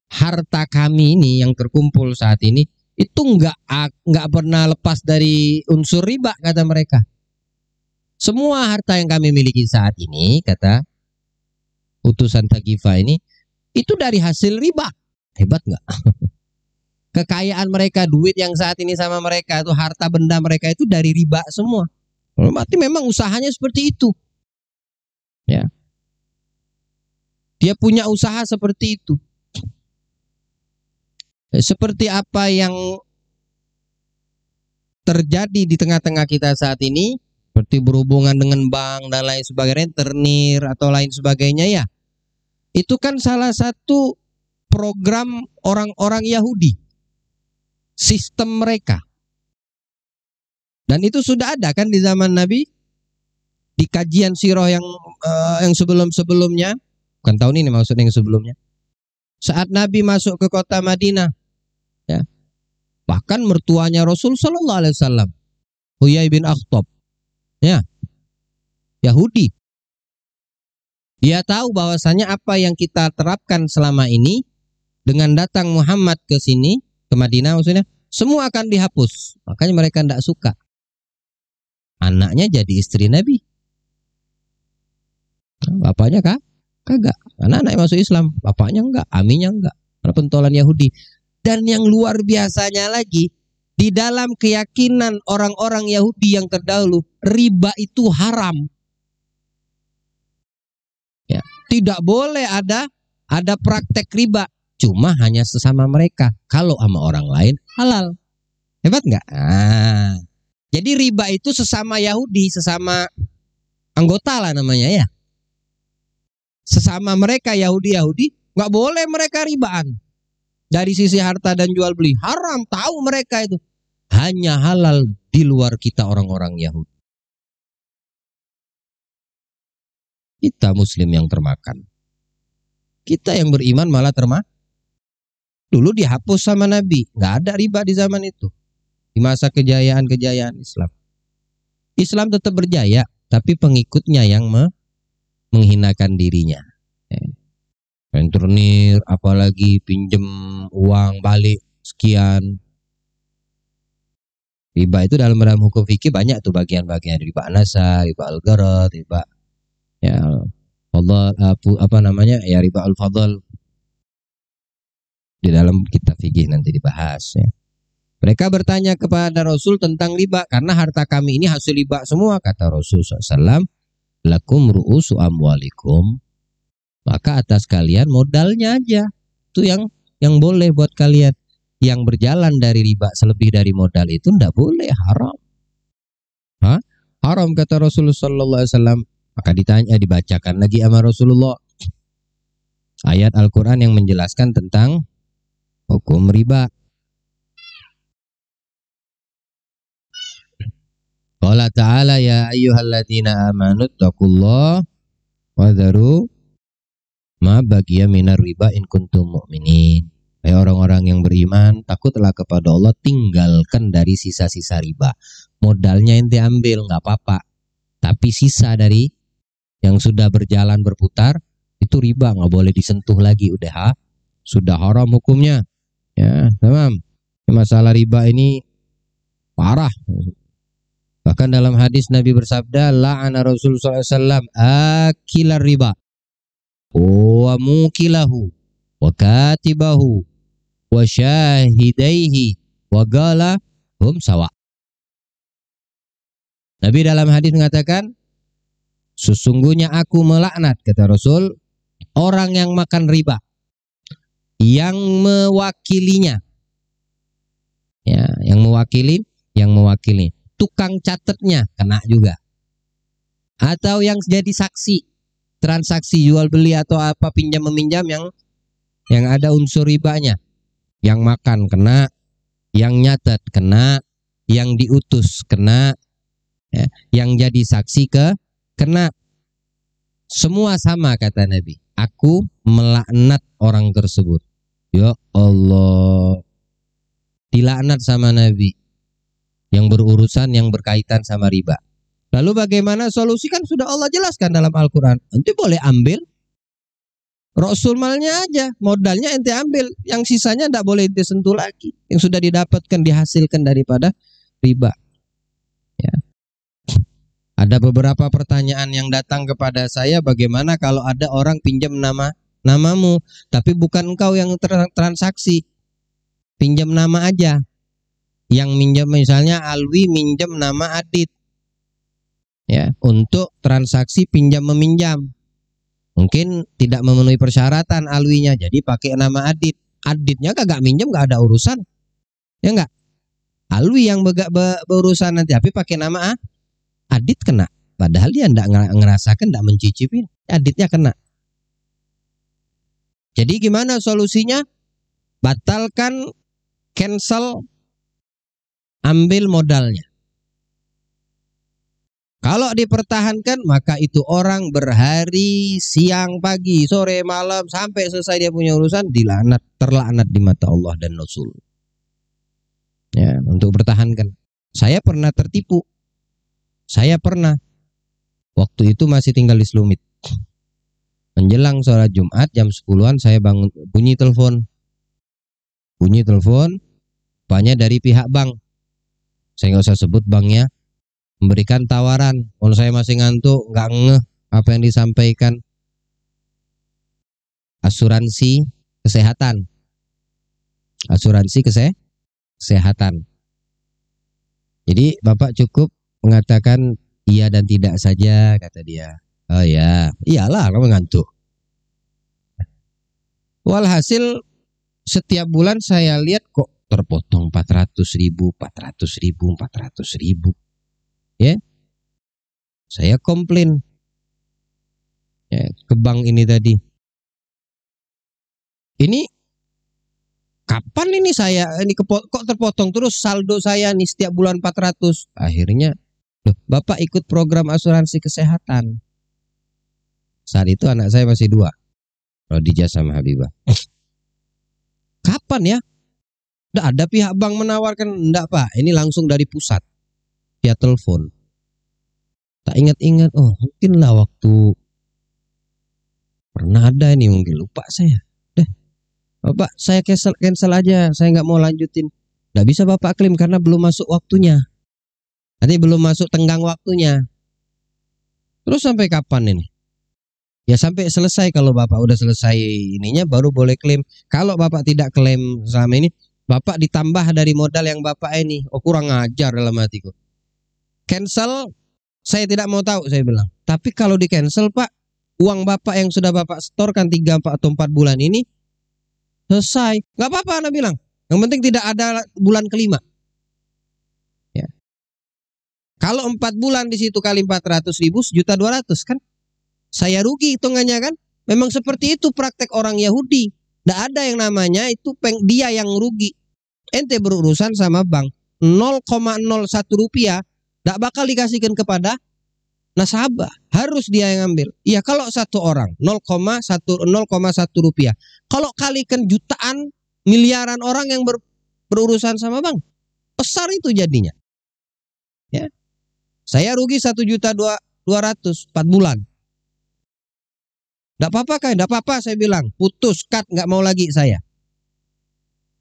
harta kami ini yang terkumpul saat ini itu enggak pernah lepas dari unsur riba, kata mereka. Semua harta yang kami miliki saat ini, kata utusan Thaqifah ini, itu dari hasil riba. Hebat nggak? Kekayaan mereka, duit yang saat ini sama mereka itu, harta benda mereka itu dari riba semua. Berarti memang usahanya seperti itu. Ya. Dia punya usaha seperti itu. Seperti apa yang terjadi di tengah-tengah kita saat ini, seperti berhubungan dengan bank dan lain sebagainya, ternir atau lain sebagainya ya. Itu kan salah satu program orang-orang Yahudi. Sistem mereka. Dan itu sudah ada kan di zaman Nabi. Di kajian sirah yang sebelum-sebelumnya. Bukan tahun ini maksudnya, yang sebelumnya. Saat Nabi masuk ke kota Madinah. Ya. Bahkan mertuanya Rasul Sallallahu Alaihi Wasallam. Huyai bin Akhtab. Ya. Yahudi. Dia tahu bahwasanya apa yang kita terapkan selama ini dengan datang Muhammad ke sini, ke Madinah maksudnya, semua akan dihapus. Makanya mereka tidak suka. Anaknya jadi istri Nabi. Bapaknya kagak. Anak-anaknya masuk Islam, bapaknya enggak, aminya enggak. Karena pentolan Yahudi. Dan yang luar biasanya lagi, di dalam keyakinan orang-orang Yahudi yang terdahulu, riba itu haram. Ya, tidak boleh ada praktek riba, cuma hanya sesama mereka. Kalau sama orang lain halal. Hebat nggak? Jadi riba itu sesama Yahudi, sesama anggota lah namanya ya. Sesama mereka Yahudi nggak boleh mereka ribaan. Dari sisi harta dan jual beli haram, tahu mereka itu. Hanya halal di luar kita orang-orang Yahudi. Kita Muslim yang termakan. Kita yang beriman malah termakan. Dulu dihapus sama Nabi. Nggak ada riba di zaman itu. Di masa kejayaan-kejayaan Islam. Islam tetap berjaya. Tapi pengikutnya yang menghinakan dirinya. Rentenir, apalagi pinjem uang balik sekian. Riba itu dalam hukum fikih banyak tuh bagian-bagian. Riba nasa, riba al-gharar, riba ya Allah ya riba al-fadl. Di dalam kitab fikih nanti dibahas ya. Mereka bertanya kepada Rasul tentang riba, karena harta kami ini hasil riba semua. Kata Rasul SAW, lakum ru'usu amwalikum, maka atas kalian modalnya aja. Itu yang boleh buat kalian. Yang berjalan dari riba selebih dari modal itu tidak boleh, haram. Haram kata Rasulullah SAW. Maka dibacakan lagi sama Rasulullah ayat Al-Quran yang menjelaskan tentang hukum riba. Qala ta'ala ya ayyuhalladzina amanu taqullaha wa dharu ma baqiya minar riba in kuntum mu'minin. Hai orang-orang yang beriman, takutlah kepada Allah, tinggalkan dari sisa-sisa riba. Modalnya ente ambil nggak apa-apa, tapi sisa dari yang sudah berjalan berputar itu riba, nggak boleh disentuh lagi. Sudah haram hukumnya. Ya, tamam. Masalah riba ini parah. Bahkan dalam hadis Nabi bersabda, la'ana Rasulullah SAW akilar riba wa mukilahu wa katibahu wa syahidaihi wa gala hum sawa. Nabi dalam hadis mengatakan, sesungguhnya aku melaknat, kata Rasul, orang yang makan riba, yang mewakilinya, ya, yang mewakili, tukang catatnya kena juga, atau yang jadi saksi transaksi jual beli atau apa pinjam meminjam yang ada unsur ribanya, yang makan kena, yang nyatat kena, yang diutus kena, ya, yang jadi saksi kena. Semua sama kata Nabi. Aku melaknat orang tersebut. Ya Allah, dilaknat sama Nabi yang berurusan, yang berkaitan sama riba. Lalu bagaimana solusi? Kan sudah Allah jelaskan dalam Al-Quran. Ente boleh ambil Rasul malnya aja, modalnya ente ambil, yang sisanya tidak boleh ente sentuh lagi, yang sudah didapatkan, dihasilkan daripada riba. Ya. Ada beberapa pertanyaan yang datang kepada saya, bagaimana kalau ada orang pinjam namamu, tapi bukan engkau yang transaksi, pinjam nama aja. Yang minjam misalnya Alwi minjam nama Adit, ya, untuk transaksi pinjam meminjam. Mungkin tidak memenuhi persyaratan Alwinya, jadi pakai nama Adit. Aditnya kagak minjam, gak ada urusan, ya enggak. Alwi yang berurusan nanti, tapi pakai nama Adit kena. Padahal dia enggak ngerasakan, enggak mencicipin, Aditnya kena. Jadi gimana solusinya? Batalkan, cancel, ambil modalnya. Kalau dipertahankan, maka itu orang berhari, siang, pagi, sore, malam, sampai selesai dia punya urusan, terlaknat di mata Allah dan Rasul. Ya, untuk bertahankan. Saya pernah tertipu. Saya pernah. Waktu itu masih tinggal di Selumit. Menjelang sholat Jumat jam 10-an saya bangun, bunyi telepon. Banyak dari pihak bank. Saya nggak usah sebut banknya. Memberikan tawaran. Kalau saya masih ngantuk, nggak ngeh apa yang disampaikan. Asuransi kesehatan. Kesehatan. Jadi Bapak cukup mengatakan iya dan tidak saja, kata dia. Oh ya, iyalah kamu ngantuk. Walhasil setiap bulan saya lihat kok terpotong 400.000. Ya, saya komplain ya, ke bank ini tadi. Ini kapan ini kok terpotong terus saldo saya nih setiap bulan 400. Akhirnya, loh, Bapak ikut program asuransi kesehatan. Saat itu anak saya masih 2, Rodijah sama Habibah. Kapan ya? Nggak ada pihak bank menawarkan. Enggak Pak, ini langsung dari pusat via telepon. Tak ingat-ingat, oh mungkinlah waktu pernah ada ini, mungkin lupa saya. Bapak, saya cancel aja, saya nggak mau lanjutin. Nggak bisa Bapak klaim karena belum masuk waktunya. Nanti belum masuk tenggang waktunya. Terus sampai kapan ini? Ya sampai selesai. Kalau Bapak udah selesai ininya baru boleh klaim. Kalau Bapak tidak klaim selama ini, Bapak ditambah dari modal yang Bapak ini. Oh, kurang ajar dalam hatiku. Cancel, saya tidak mau tahu, saya bilang. Tapi kalau di cancel, Pak, uang Bapak yang sudah Bapak setorkan 3, 4, atau 4 bulan ini selesai. Gak apa-apa, Anda bilang. Yang penting tidak ada bulan kelima. Ya. Kalau 4 bulan di situ kali 400.000, 1.200.000 kan? Saya rugi hitungannya kan? Memang seperti itu praktek orang Yahudi. Tidak ada yang namanya itu dia yang rugi. Ente berurusan sama bank 0,01 rupiah tidak bakal dikasihkan kepada nasabah. Harus dia yang ambil. Iya, kalau satu orang 0,1 rupiah. Kalau kalikan jutaan, miliaran orang yang berurusan sama bank, besar itu jadinya. Ya. Saya rugi 1.200.000 4 bulan. Tidak apa-apa kan? Tidak apa-apa, saya bilang. Putus, cut, nggak mau lagi saya.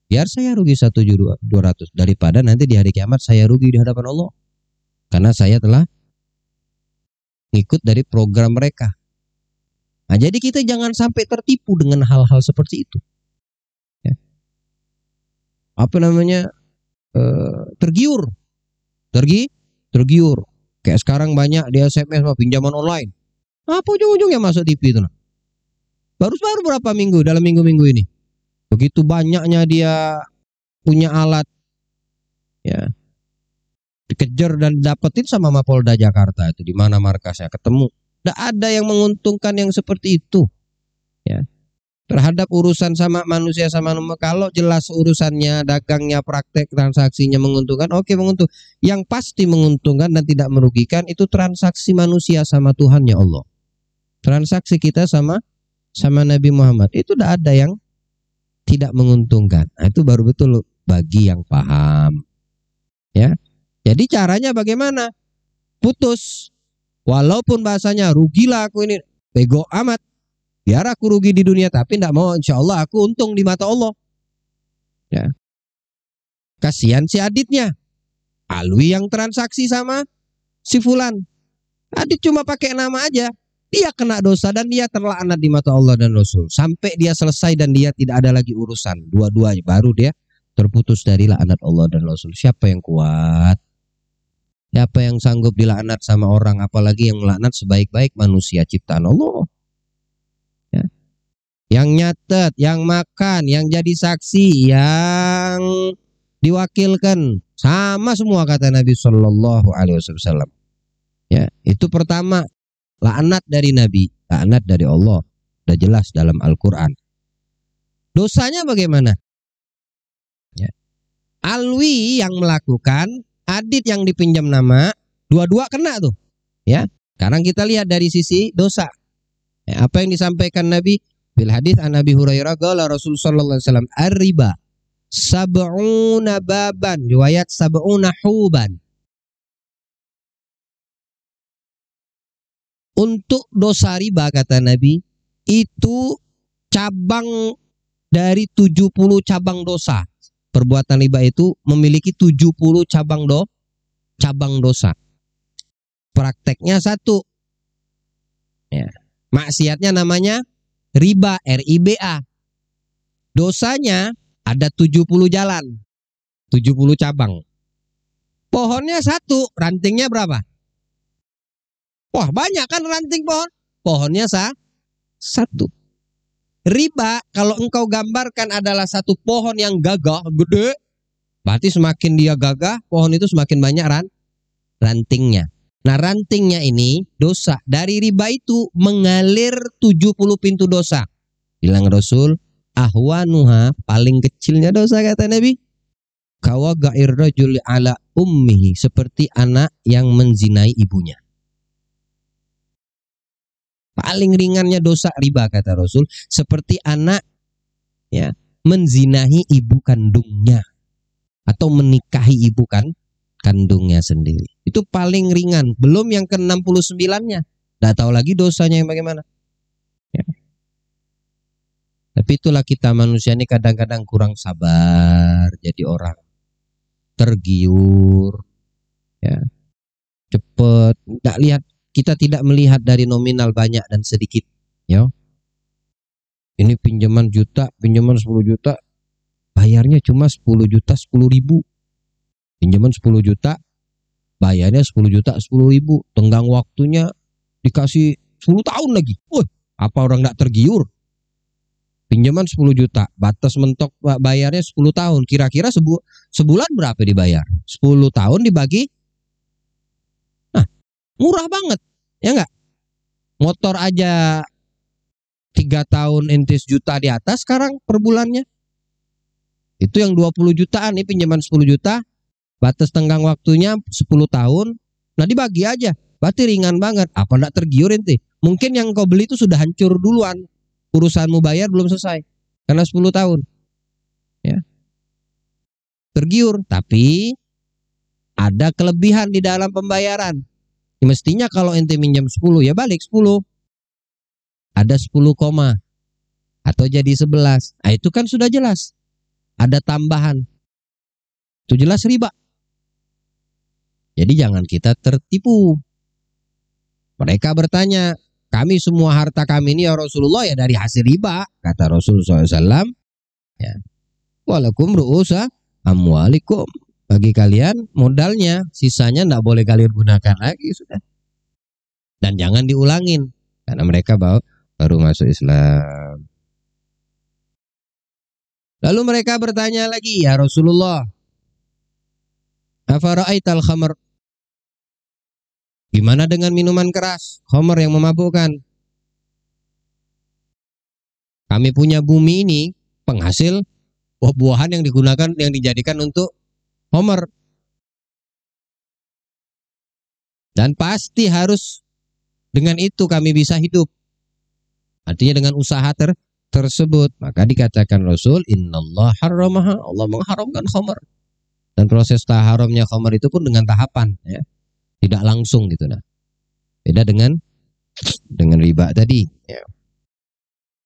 Biar saya rugi 1.200.000 daripada nanti di hari kiamat saya rugi di hadapan Allah. Karena saya telah ngikut dari program mereka. Nah, jadi kita jangan sampai tertipu dengan hal-hal seperti itu. Ya. Apa namanya? Tergiur. Tergiur. Kayak sekarang banyak di SMS pinjaman online. Apa ujung-ujungnya masuk TV itu? Baru berapa minggu dalam minggu-minggu ini. Begitu banyaknya dia punya alat, ya, dikejar dan dapetin sama Mapolda Jakarta itu, di mana markasnya ketemu. Tidak ada yang menguntungkan yang seperti itu, ya. Terhadap urusan sama manusia sama manusia, kalau jelas urusannya, dagangnya, praktek, transaksinya menguntungkan, oke, menguntung. Yang pasti menguntungkan dan tidak merugikan itu transaksi manusia sama Tuhannya Allah. Transaksi kita sama Nabi Muhammad itu tidak ada yang tidak menguntungkan. Nah, itu baru betul bagi yang paham. Ya. Jadi caranya bagaimana? Putus. Walaupun bahasanya rugilah aku ini, bego amat. Biar aku rugi di dunia, tapi tidak mau, insya Allah aku untung di mata Allah. Ya. Kasihan si Aditnya. Alwi yang transaksi sama si Fulan. Adit cuma pakai nama aja. Dia kena dosa dan dia terlaknat di mata Allah dan Rasul. Sampai dia selesai dan dia tidak ada lagi urusan. Dua-duanya baru dia terputus dari laknat Allah dan Rasul. Siapa yang kuat? Siapa yang sanggup dilaknat sama orang? Apalagi yang melaknat sebaik-baik manusia ciptaan Allah. Ya. Yang nyatet, yang makan, yang jadi saksi, yang diwakilkan. Sama semua kata Nabi Shallallahu Alaihi Wasallam. Ya, itu pertama. Laknat dari Nabi, laknat dari Allah. Sudah jelas dalam Al-Quran. Dosanya bagaimana? Ya. Alwi yang melakukan, Adit yang dipinjam nama, dua-dua kena tuh. Ya. Sekarang kita lihat dari sisi dosa. Ya, apa yang disampaikan Nabi? Bil hadits an Abi Hurairah qala Rasul sallallahu alaihi wasallam ar-riba sab'una baban, riwayat sab'una huban. Untuk dosa riba kata Nabi itu cabang dari 70 cabang dosa. Perbuatan riba itu memiliki 70 cabang dosa. Prakteknya satu. Ya. Maksiatnya namanya riba, RIBA. Dosanya ada 70 jalan. 70 cabang. Pohonnya satu, rantingnya berapa? Wah, banyak kan ranting pohon. Pohonnya satu. Riba kalau engkau gambarkan adalah satu pohon yang gagah, gede. Berarti semakin dia gagah, pohon itu semakin banyak rantingnya. Nah, rantingnya ini dosa. Dari riba itu mengalir 70 pintu dosa. Bilang Rasul, ahwanuha, paling kecilnya dosa kata Nabi. Kawaga'ir rajul ala ummihi, seperti anak yang menzinai ibunya. Paling ringannya dosa riba kata Rasul seperti anak, ya, menzinahi ibu kandungnya atau menikahi ibu kandungnya sendiri. Itu paling ringan, belum yang ke-69-nya. Tidak tahu lagi dosanya yang bagaimana. Ya. Tapi itulah kita manusia ini kadang-kadang kurang sabar jadi orang. Tergiur, ya, cepet, nggak lihat. Kita tidak melihat dari nominal banyak dan sedikit, ya. Ini pinjaman juta, pinjaman 10 juta, bayarnya cuma 10 juta 10 ribu. Pinjaman 10 juta, bayarnya 10 juta 10 ribu. Tenggang waktunya dikasih 10 tahun lagi. Wah, apa orang nggak tergiur? Pinjaman 10 juta, batas mentok bayarnya 10 tahun. Kira-kira sebulan berapa dibayar? 10 tahun dibagi, nah, murah banget. Ya enggak? Motor aja 3 tahun ente juta di atas sekarang per bulannya. Itu yang 20 jutaan, ini pinjaman 10 juta, batas tenggang waktunya 10 tahun. Nah, dibagi aja. Berarti ringan banget. Apa enggak tergiur ente? Mungkin yang kau beli itu sudah hancur duluan. Urusanmu bayar belum selesai. Karena 10 tahun. Ya. Tergiur. Tapi ada kelebihan di dalam pembayaran. Mestinya kalau ente minjam 10 ya balik 10. Ada 10 koma. Atau jadi 11. Nah, itu kan sudah jelas. Ada tambahan. Itu jelas riba. Jadi jangan kita tertipu. Mereka bertanya, kami semua harta kami ini ya Rasulullah ya dari hasil riba. Kata Rasulullah SAW, ya, walakum ru'usa amwalikum. Bagi kalian modalnya, sisanya tidak boleh kalian gunakan lagi sudah. Dan jangan diulangin. Karena mereka baru masuk Islam. Lalu mereka bertanya lagi, ya Rasulullah, afara'aital khamr? Gimana dengan minuman keras, khamr yang memabukkan? Kami punya bumi ini penghasil buah-buahan yang digunakan, yang dijadikan untuk khamr. Dan pasti harus dengan itu kami bisa hidup. Artinya dengan usaha tersebut. Maka dikatakan Rasul, innallah harramaha, Allah mengharamkan khamr. Dan proses haramnya khamr itu pun dengan tahapan, ya. Tidak langsung gitu. Nah, beda dengan riba tadi, ya.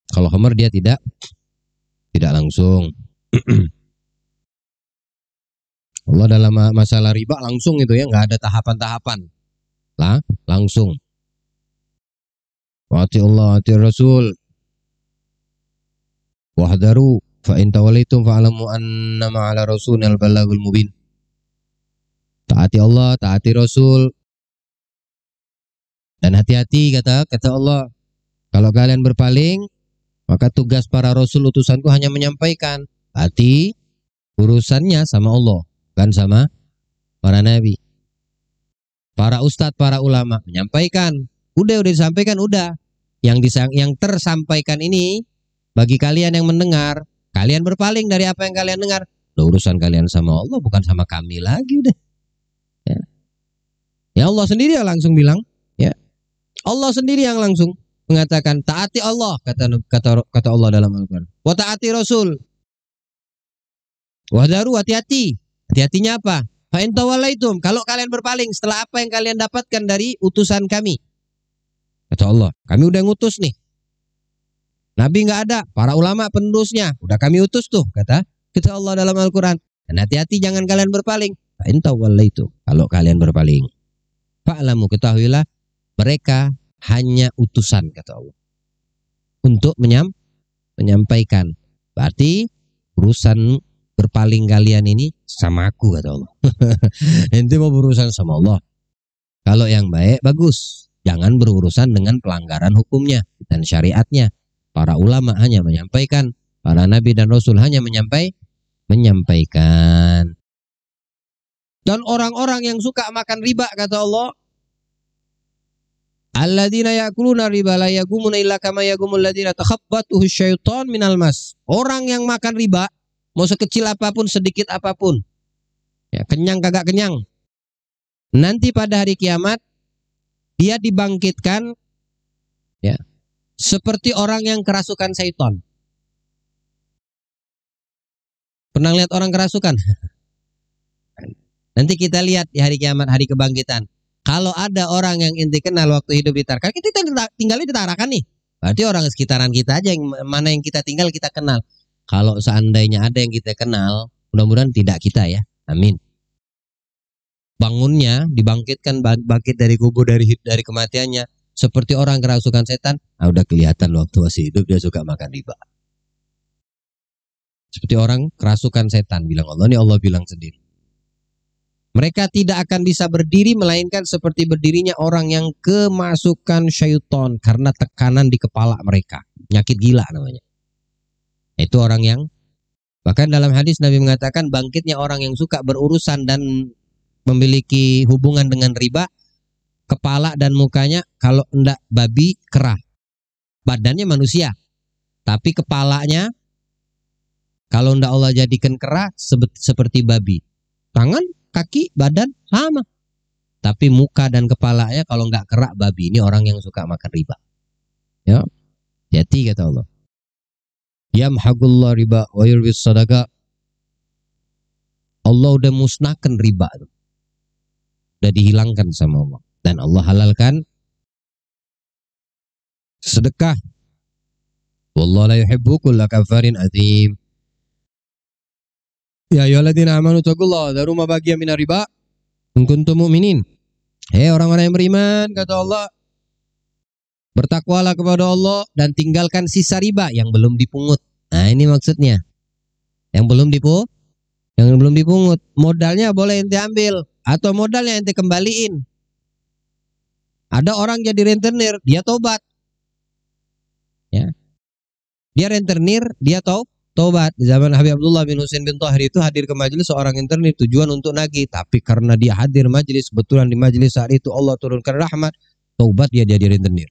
Kalau khamr dia tidak langsung. Allah dalam masalah riba langsung itu ya, nggak ada tahapan-tahapan lah, langsung. Wa'ati Allah, wa'ati Rasul, wahdaru fa in tawallaitum fa'lamu annama 'ala rasulil balagul mubin. Taati Allah, taati Rasul. Dan hati-hati kata Allah. Kalau kalian berpaling, maka tugas para Rasul utusanku hanya menyampaikan. Berarti urusannya sama Allah, bukan sama para nabi. Para ustadz, para ulama menyampaikan. Udah disampaikan, udah. Yang tersampaikan ini bagi kalian yang mendengar, kalian berpaling dari apa yang kalian dengar. Urusan kalian sama Allah, bukan sama kami lagi udah. Ya Allah sendiri yang langsung bilang, ya. Allah sendiri yang langsung mengatakan taati Allah, kata Allah dalam Al-Qur'an. Wa taati Rasul. Wahdaru, hati-hati. Hati-hatinya apa? Fa in tawallaitum, kalau kalian berpaling setelah apa yang kalian dapatkan dari utusan kami. Kata Allah, kami udah ngutus nih. Nabi nggak ada, para ulama penerusnya udah kami utus tuh, kata Allah dalam Al-Qur'an. Dan hati-hati jangan kalian berpaling. Fa in tawallaitum, kalau kalian berpaling. Fa'lamu, ketahuilah mereka hanya utusan, kata Allah, untuk menyampaikan. Berarti urusan berpaling kalian ini sama aku, kata Allah. Ente mau berurusan sama Allah. Kalau yang baik bagus, jangan berurusan dengan pelanggaran hukumnya dan syariatnya. Para ulama hanya menyampaikan, para nabi dan rasul hanya menyampaikan. Dan orang-orang yang suka makan riba, kata Allah, alladzina ya'kuluna riba la yaqumuna illa kama yaqumul ladzina takhabbathu syaitan minal mas. Orang yang makan riba, mau sekecil apapun, sedikit apapun, ya, kenyang kagak kenyang, nanti pada hari kiamat dia dibangkitkan, ya, seperti orang yang kerasukan syaitan. Pernah lihat orang kerasukan? Nanti kita lihat di hari kiamat, hari kebangkitan. Kalau ada orang yang inti kenal waktu hidup di Tarakan, kita tinggalnya di Tarakan nih. Berarti orang sekitaran kita aja, yang mana yang kita tinggal kita kenal. Kalau seandainya ada yang kita kenal, mudah-mudahan tidak kita ya. Amin. Bangunnya, dibangkitkan, bangkit dari kubur, dari kematiannya, seperti orang kerasukan setan. Nah, udah kelihatan waktu masih hidup dia suka makan riba. Seperti orang kerasukan setan, bilang Allah, ini Allah bilang sendiri. Mereka tidak akan bisa berdiri melainkan seperti berdirinya orang yang kemasukan syaitan karena tekanan di kepala mereka. Penyakit gila namanya. Itu orang yang, bahkan dalam hadis Nabi mengatakan bangkitnya orang yang suka berurusan dan memiliki hubungan dengan riba, kepala dan mukanya kalau enggak babi kerah. Badannya manusia, tapi kepalanya kalau enggak Allah jadikan kerah seperti babi. Tangan, kaki, badan sama. Tapi muka dan kepalanya kalau enggak kerak babi. Ini orang yang suka makan riba. Ya, hati kata Allah. Yamhaqullah riba wa yurbis sadaqah. Allah udah musnahkan riba. Udah dihilangkan sama Allah. Dan Allah halalkan sedekah. Wallahu la yuhibbu kulla kafarin azim. Ya ayyuhalladzina amanu taqullaha daru ma baqiya minar riba in kuntum mu'minin. Hei orang-orang yang beriman, kata Allah, bertakwalah kepada Allah dan tinggalkan sisa riba yang belum dipungut. Nah, ini maksudnya. Yang belum dipungut. Modalnya boleh ente ambil atau modalnya ente kembaliin. Ada orang jadi rentenir, dia tobat. Ya. Dia rentenir, dia tobat. Di zaman Habib Abdullah bin Husain bin Tahir itu hadir ke majelis seorang rentenir tujuan untuk nagih, tapi karena dia hadir majelis, kebetulan di majelis saat itu Allah turunkan rahmat, tobat dia jadi rentenir.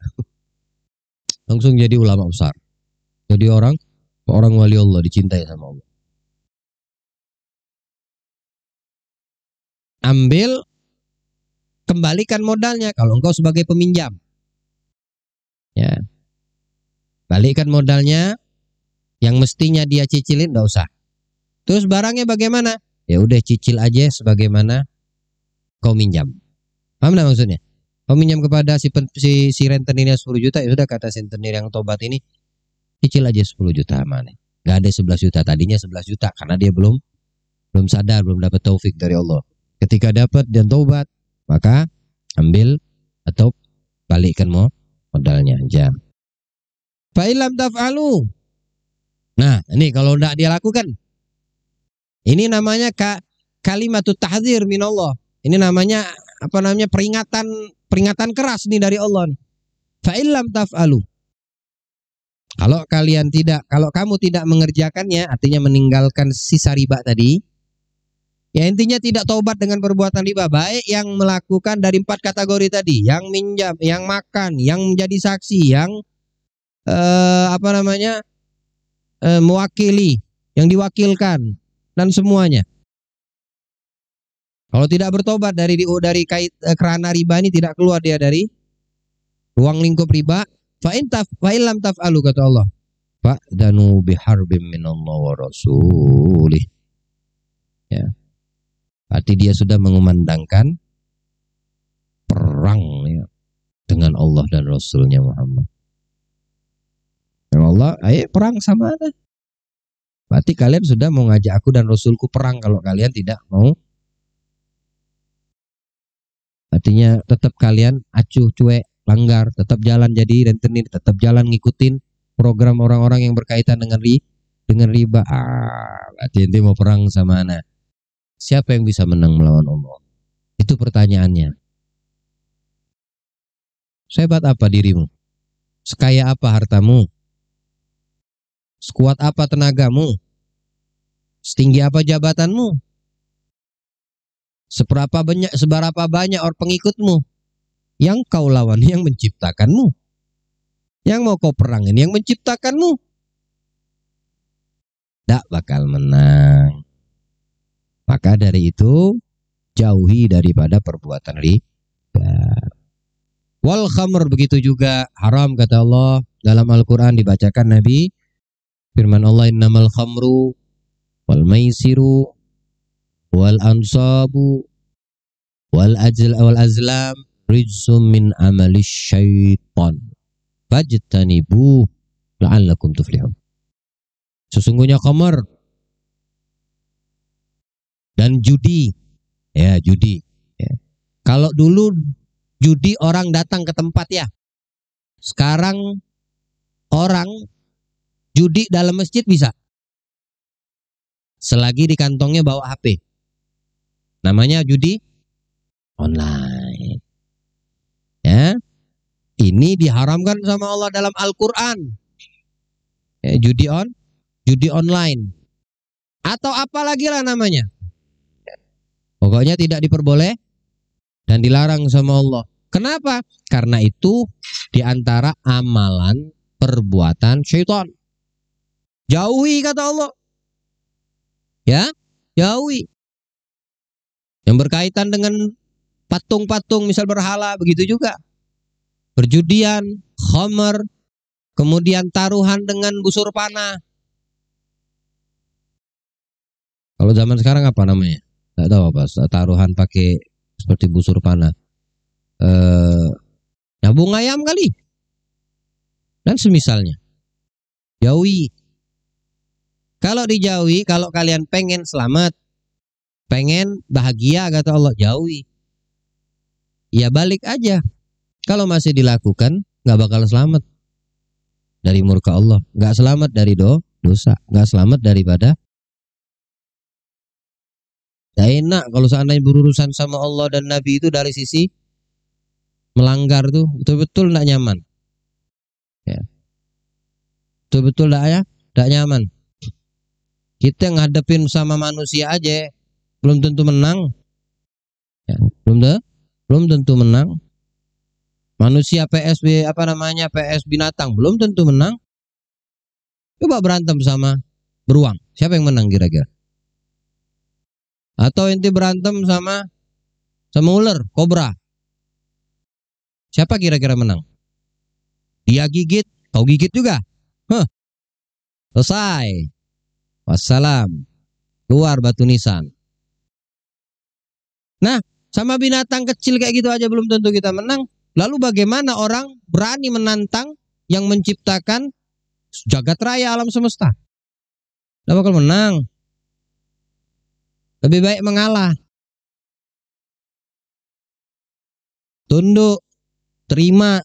Langsung jadi ulama besar. Jadi orang wali Allah, dicintai sama Allah. Ambil, kembalikan modalnya kalau engkau sebagai peminjam. Ya. Balikan modalnya yang mestinya dia cicilin, enggak usah. Terus barangnya bagaimana? Ya udah cicil aja sebagaimana kau minjam. Paham enggak maksudnya? Kau minjam kepada si rentenirnya 10 juta, ya sudah kata si rentenir yang tobat ini, cicil aja 10 juta mana? Enggak ada 11 juta, tadinya 11 juta karena dia belum sadar, belum dapat taufik dari Allah. Ketika dapat dan tobat, maka ambil atau balikkan modalnya aja. Fa illam taf'alu. Nah, ini kalau tidak dia lakukan. Ini namanya kalimatut tahdzir minallah. Ini namanya peringatan keras nih dari Allah nih. Fa illam taf'alu. Kalau kamu tidak mengerjakannya, artinya meninggalkan sisa riba tadi. Ya intinya tidak taubat dengan perbuatan riba, baik yang melakukan dari 4 kategori tadi, yang minjam, yang makan, yang menjadi saksi, yang mewakili, yang diwakilkan, dan semuanya. Kalau tidak bertobat dari kerana riba ini, tidak keluar dia dari ruang lingkup riba, fa illam taf'alu, kata Allah, fa'danu biharbim minallah wa rasulih. Ya. Berarti dia sudah mengumandangkan perang ya, dengan Allah dan Rasulnya Muhammad. Allah, ayo perang sama ada. Berarti kalian sudah mau ngajak aku dan Rasulku perang kalau kalian tidak mau. Artinya tetap kalian acuh cuek, langgar, tetap jalan jadi rentenir, tetap jalan ngikutin program orang-orang yang berkaitan dengan riba. Berarti nanti mau perang sama anak. Siapa yang bisa menang melawan Allah? Itu pertanyaannya. Sehebat apa dirimu? Sekaya apa hartamu? Sekuat apa tenagamu? Setinggi apa jabatanmu? Seberapa banyak orang pengikutmu? Yang kau lawan yang menciptakanmu. Yang mau kau perangin yang menciptakanmu. Tak bakal menang. Maka dari itu jauhi daripada perbuatan riba. Wal khamr, begitu juga haram kata Allah dalam Al-Quran, dibacakan Nabi. Firman Allah, innamal khamru wal maisiru wal ansabu wal azlam rijsum min amalis syaitan fajtanibuh la'allakum tuflihun. Sesungguhnya khamar dan judi. Ya, judi. Ya. Kalau dulu judi orang datang ke tempat ya. Sekarang orang judi dalam masjid bisa. selagi di kantongnya bawa HP. Namanya judi online. Ya, ini diharamkan sama Allah dalam Al-Quran. Ya, judi online. Atau apalagi lah namanya. Pokoknya tidak diperboleh dan dilarang sama Allah. Kenapa? Karena itu diantara amalan perbuatan syaitan. Jauhi kata Allah. Ya, jauhi. Yang berkaitan dengan patung-patung, misal berhala, begitu juga. Perjudian, khamar, kemudian taruhan dengan busur panah. Kalau zaman sekarang apa namanya? Tidak tahu apa. Taruhan pakai seperti busur panah. Nabung ayam kali. Dan semisalnya. Jauhi. Kalau dijauhi, kalau kalian pengen selamat, pengen bahagia kata Allah, jauhi. Ya balik aja. Kalau masih dilakukan, nggak bakal selamat dari murka Allah, nggak selamat dari dosa, nggak selamat daripada. Gak enak kalau seandainya berurusan sama Allah dan Nabi itu dari sisi melanggar tuh betul-betul nggak nyaman. Ya. Betul-betul nggak nyaman. Kita ngadepin sama manusia aja belum tentu menang. Ya. Belum tentu menang. Manusia PSB PS binatang belum tentu menang. Coba berantem sama beruang, siapa yang menang kira-kira? Atau inti berantem sama ular, kobra, siapa kira-kira menang? Dia gigit, kau gigit juga. Selesai. Wassalam. Keluar batu nisan. Nah, sama binatang kecil kayak gitu aja belum tentu kita menang. Lalu bagaimana orang berani menantang yang menciptakan jagat raya alam semesta? Tidak bakal menang. Lebih baik mengalah. Tunduk. Terima.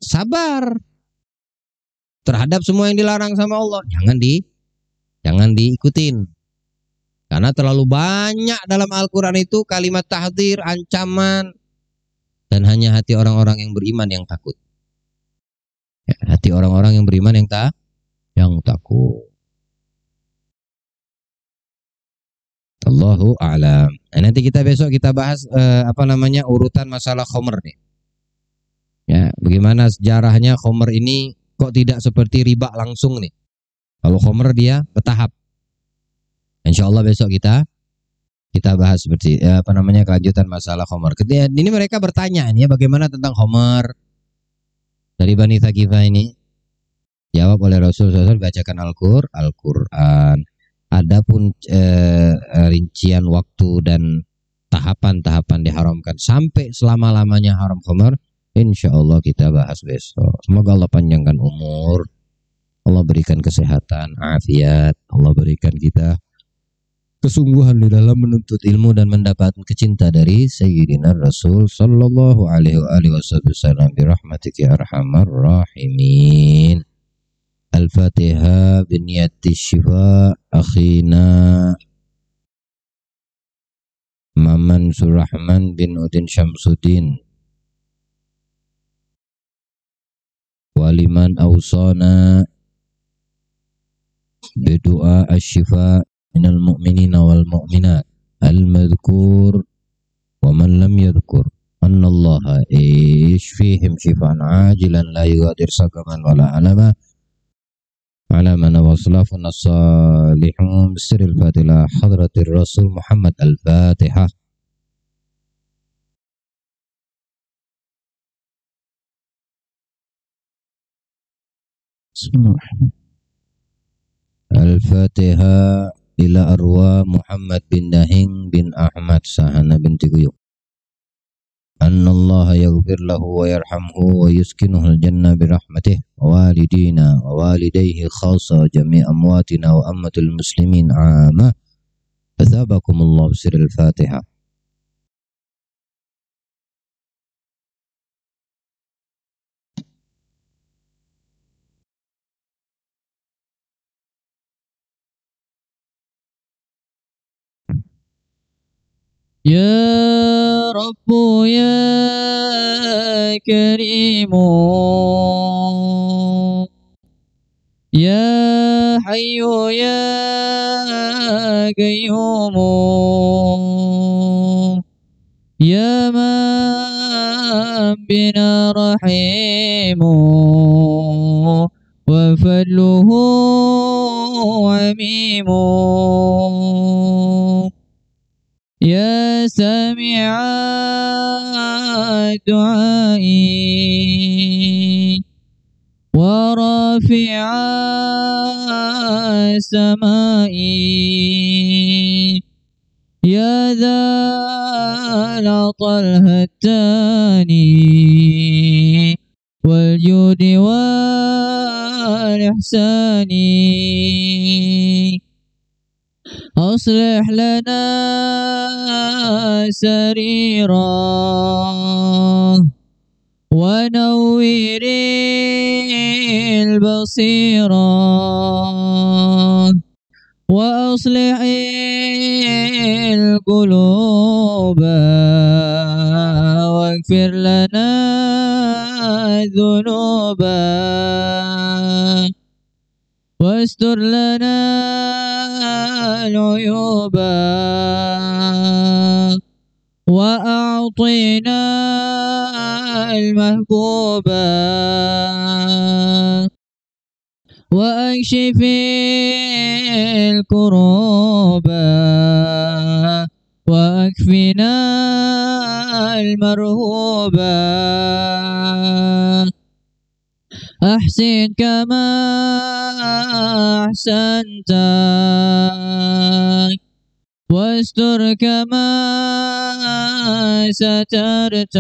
Sabar. Terhadap semua yang dilarang sama Allah. Jangan diikutin. Karena terlalu banyak dalam Al-Quran itu kalimat tahdzir, ancaman. Dan hanya hati orang-orang yang beriman yang takut. Ya, hati orang-orang yang beriman yang takut. Allahu a'lam. Nah, nanti kita besok kita bahas urutan masalah khomer nih. Ya, bagaimana sejarahnya khomer ini kok tidak seperti riba langsung nih. Kalau khomer dia bertahap. Insya Allah besok kita bahas seperti kelanjutan masalah khomer. Ini mereka bertanya ini ya, bagaimana tentang khomer dari Bani Thaqifah ini. Jawab oleh Rasulullah SAW, bacakan Al-Quran. Adapun rincian waktu dan tahapan-tahapan diharamkan sampai selama-lamanya haram khamar, insya Allah kita bahas besok. Semoga Allah panjangkan umur, Allah berikan kesehatan, afiat, Allah berikan kita kesungguhan di dalam menuntut ilmu dan mendapatkan kecinta dari Sayyidina Rasul sallallahu alaihi wasallam bi rahmatika ya arhamar rahimin. Al-Fatihah biniyati syifa akhina Maman Surahman bin Udin Syamsuddin waliman awsana bidu'a asyifa minal mu'minina wal mu'minat al-madhkur wa man lam yadhkur annallaha ishfihim shifaan ajilan la yugadir saqaman wala alama على من وصلافنا الصالحون بسر الفاتحة حضرة الرسول محمد الفاتحة. الفاتحة إلى أرواح محمد بن دahing bin Ahmad Sahana binti Guyuk. أن الله يغفر له ويرحمه ويسكنه الجنة برحمته ووالدينا ووالديه خاصة جميع أمواتنا وأمة المسلمين عامة. أثابكم الله بسر الفاتحة. يا رب يا كريم يا حي يا قيوم يا من بنا رحيم وفضله عميم يا سامع الدعاء ورافع السماء يا ذا العطاء الثاني والجود والإحسان أصلح لنا سريرا ونوّر البصيرا وأصلح القلوب واغفر لنا الذنوب واستر لنا العيوب وأعطنا المحبوب وأكشف الكروب وأكفنا المرهوب أحسن كما أحسنت واستر كما سترت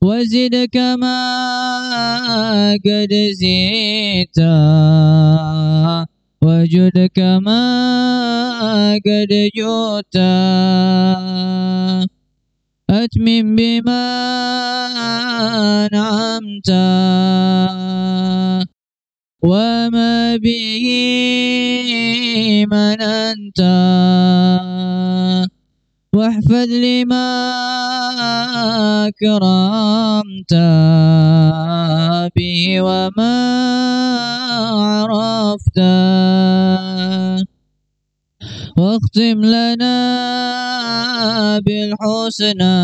وزد كما قد زدت وجد كما قد جئت أتمم بما أنعمت وما به مننت واحفظ لما أكرمت به وما عرفت واختم لنا بالحسنى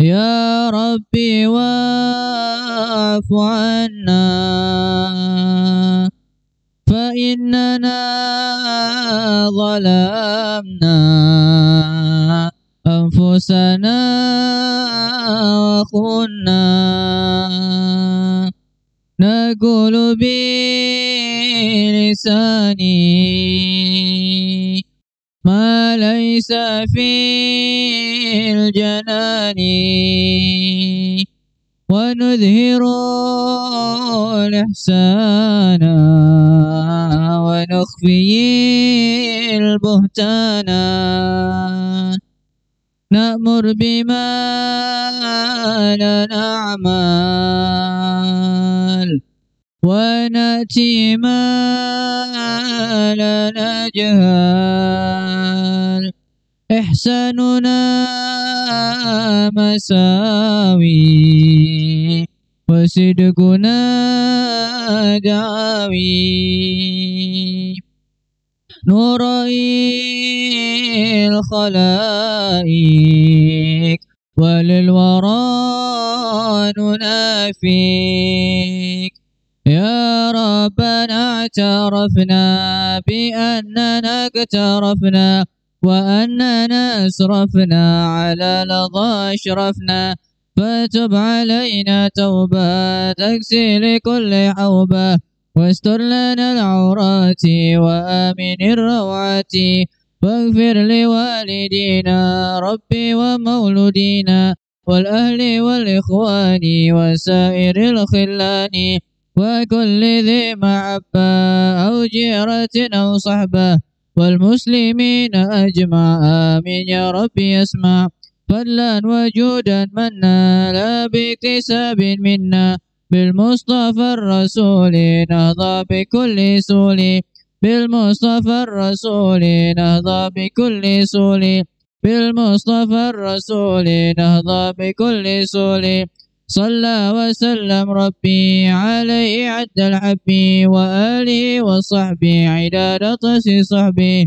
يا ربي واعف عنا فإننا ظلمنا أنفسنا وخنا نقول بلساني ما ليس في الجنان ونظهر الإحسان ونخفي البهتان نأمر بما لا نعمل ونأتي ما لا نجهل إحساننا مساوي وصدقنا دعوي نرائي الخلائق وللورى ننافيك يا ربنا اعترفنا بأننا اقترفنا وأننا أسرفنا على لظى أشرفنا فتب علينا توبة تكسي لكل حوبة واستر لنا العورات وآمن الروعات واغفر لوالدينا ربي ومولودينا والأهل والإخوان وسائر الخلان وكل ذي محبة أو جيرة أو صحبة والمسلمين أجمع آمين يا ربي اسمع فضلا وجودا منا لا باكتساب منا بالمصطفى الرسول نهضى بكل سول بالمصطفى الرسول نهضى بكل سول بالمصطفى الرسول نهضى بكل سول صلى وسلم ربي عليه عد الحب وآله وصحبه عداد طس صحبه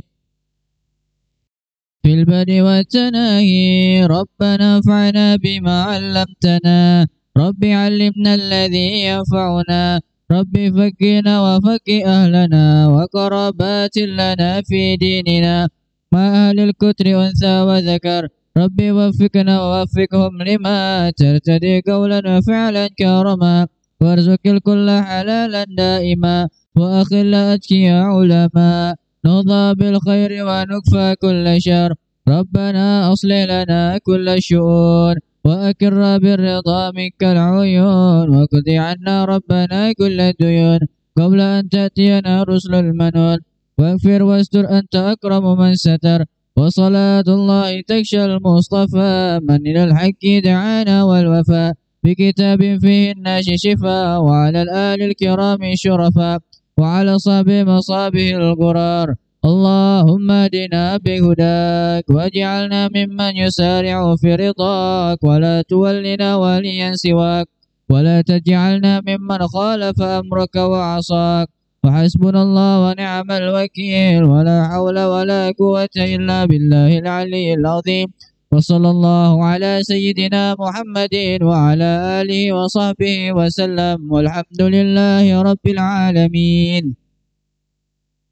في البدء والتناهي ربنا انفعنا بما علمتنا ربي علمنا الذي ينفعنا ربي فكنا وفك أهلنا وقربات لنا في ديننا مع أهل الكتر أنثى وذكر ربي وفقنا ووفقهم لما ترتدي قولا وفعلا كرما وارزق الكل حلالا دائما وأخل أتقيا علما نرضى بالخير ونكفى كل شر ربنا أصلح لنا كل الشؤون وأكر بالرضا منك العيون وقض عنا ربنا كل الديون قبل أن تأتينا رسل المنون واغفر واستر أنت أكرم من ستر وصلاة الله تكشى المصطفى من إلى الحق دعانا والوفاء بكتاب فيه الناش شفاء وعلى الآل الكرام شرفاء وعلى صحب مصابه الغرار اللهم اهدنا بهداك واجعلنا ممن يسارع في رضاك ولا تولنا وليا سواك ولا تجعلنا ممن خالف أمرك وعصاك وحسبنا الله ونعم الوكيل ولا حول ولا قوة إلا بالله العلي العظيم وصلى الله على سيدنا محمد وعلى آله وصحبه وسلم والحمد لله رب العالمين.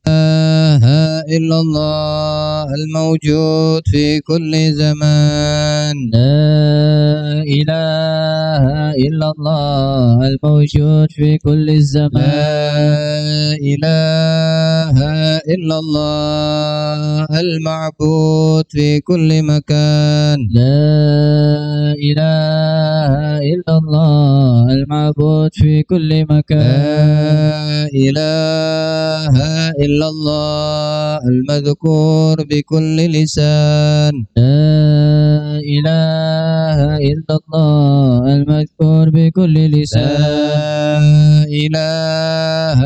لا إله إلا الله الموجود في كل زمان لا إله إلا الله الموجود في كل الزمان لا إله إلا الله المعبود في كل مكان لا إله إلا الله المعبود في كل مكان لا إله إلا الله المذكور بكل لسان لا إله إلا الله المذكور بكل لسان لا إله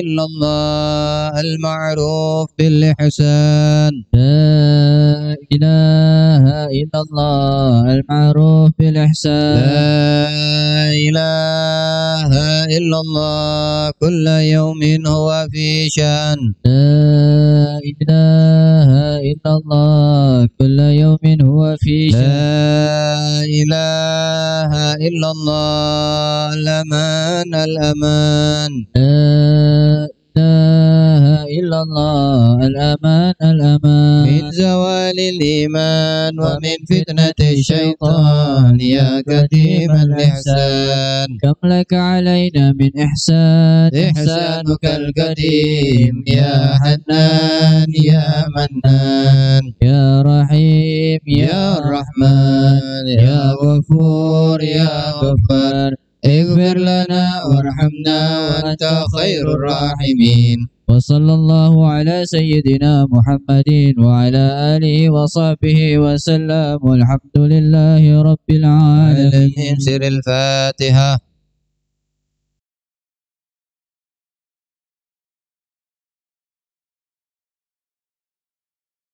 إلا الله المعروف بالإحسان لا إله إلا الله المعروف بالإحسان لا إله إلا الله كل يوم هو في شأن لا إله إلا الله كل يوم هو في شأن لا إله إلا الله الأمان الأمان لا إله إلا الله الأمان الأمان من زوال الإيمان ومن فتنة الشيطان يا قديم الإحسان كم لك علينا من إحسان إحسانك القديم يا حنان يا منان يا رحيم يا رحمن يا غفور يا غفار اغفر لنا وارحمنا وأنت خير الراحمين. وصلى الله على سيدنا محمد وعلى آله وصحبه وسلم والحمد لله رب العالمين. سر الفاتحة.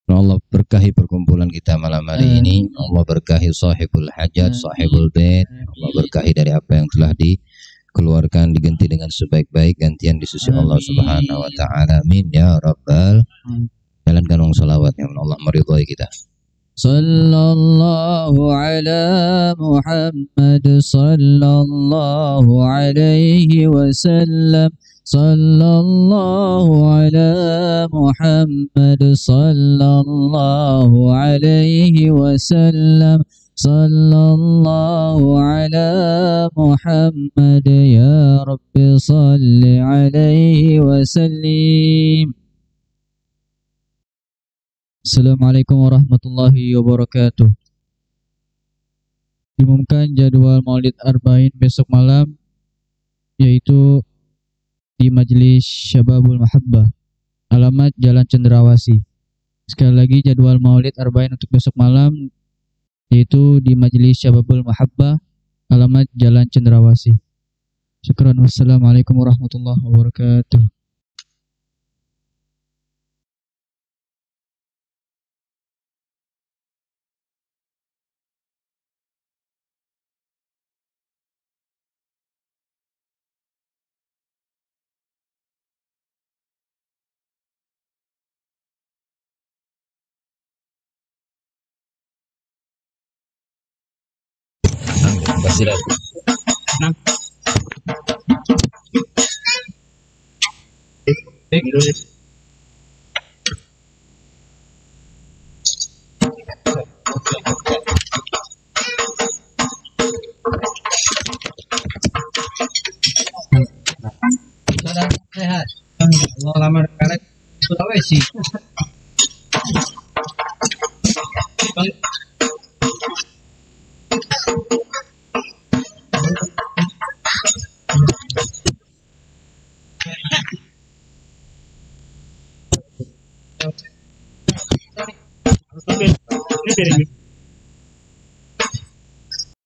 Allah berkahi perkumpulan kita malam hari ini. Allah berkahi sahibul hajat, sahibul bait. Allah berkahi dari apa yang telah dikeluarkan, diganti dengan sebaik-baik gantian di sisi Allah Subhanahu wa taala. Amin ya rabbal. Jalankan salawat yang Allah meridhai kita. Sallallahu ala Muhammad sallallahu alaihi wasallam. Sallallahu ala Muhammad sallallahu alaihi wasallam. Sallallahu ala Muhammad ya Rabbi salli alaihi wasallim. Assalamualaikum warahmatullahi wabarakatuh. Diumumkan jadwal Maulid Arba'in besok malam, yaitu di Majelis Syababul Mahabbah, alamat Jalan Cendrawasih. Sekali lagi jadwal Maulid Arba'in untuk besok malam, yaitu di Majelis Syababul Mahabbah, alamat Jalan Cendrawasih. Syukran. Wassalamualaikum warahmatullahi wabarakatuh. silakan. Nah. Saudara sehat. Allah lama karek Sulawesi. Ini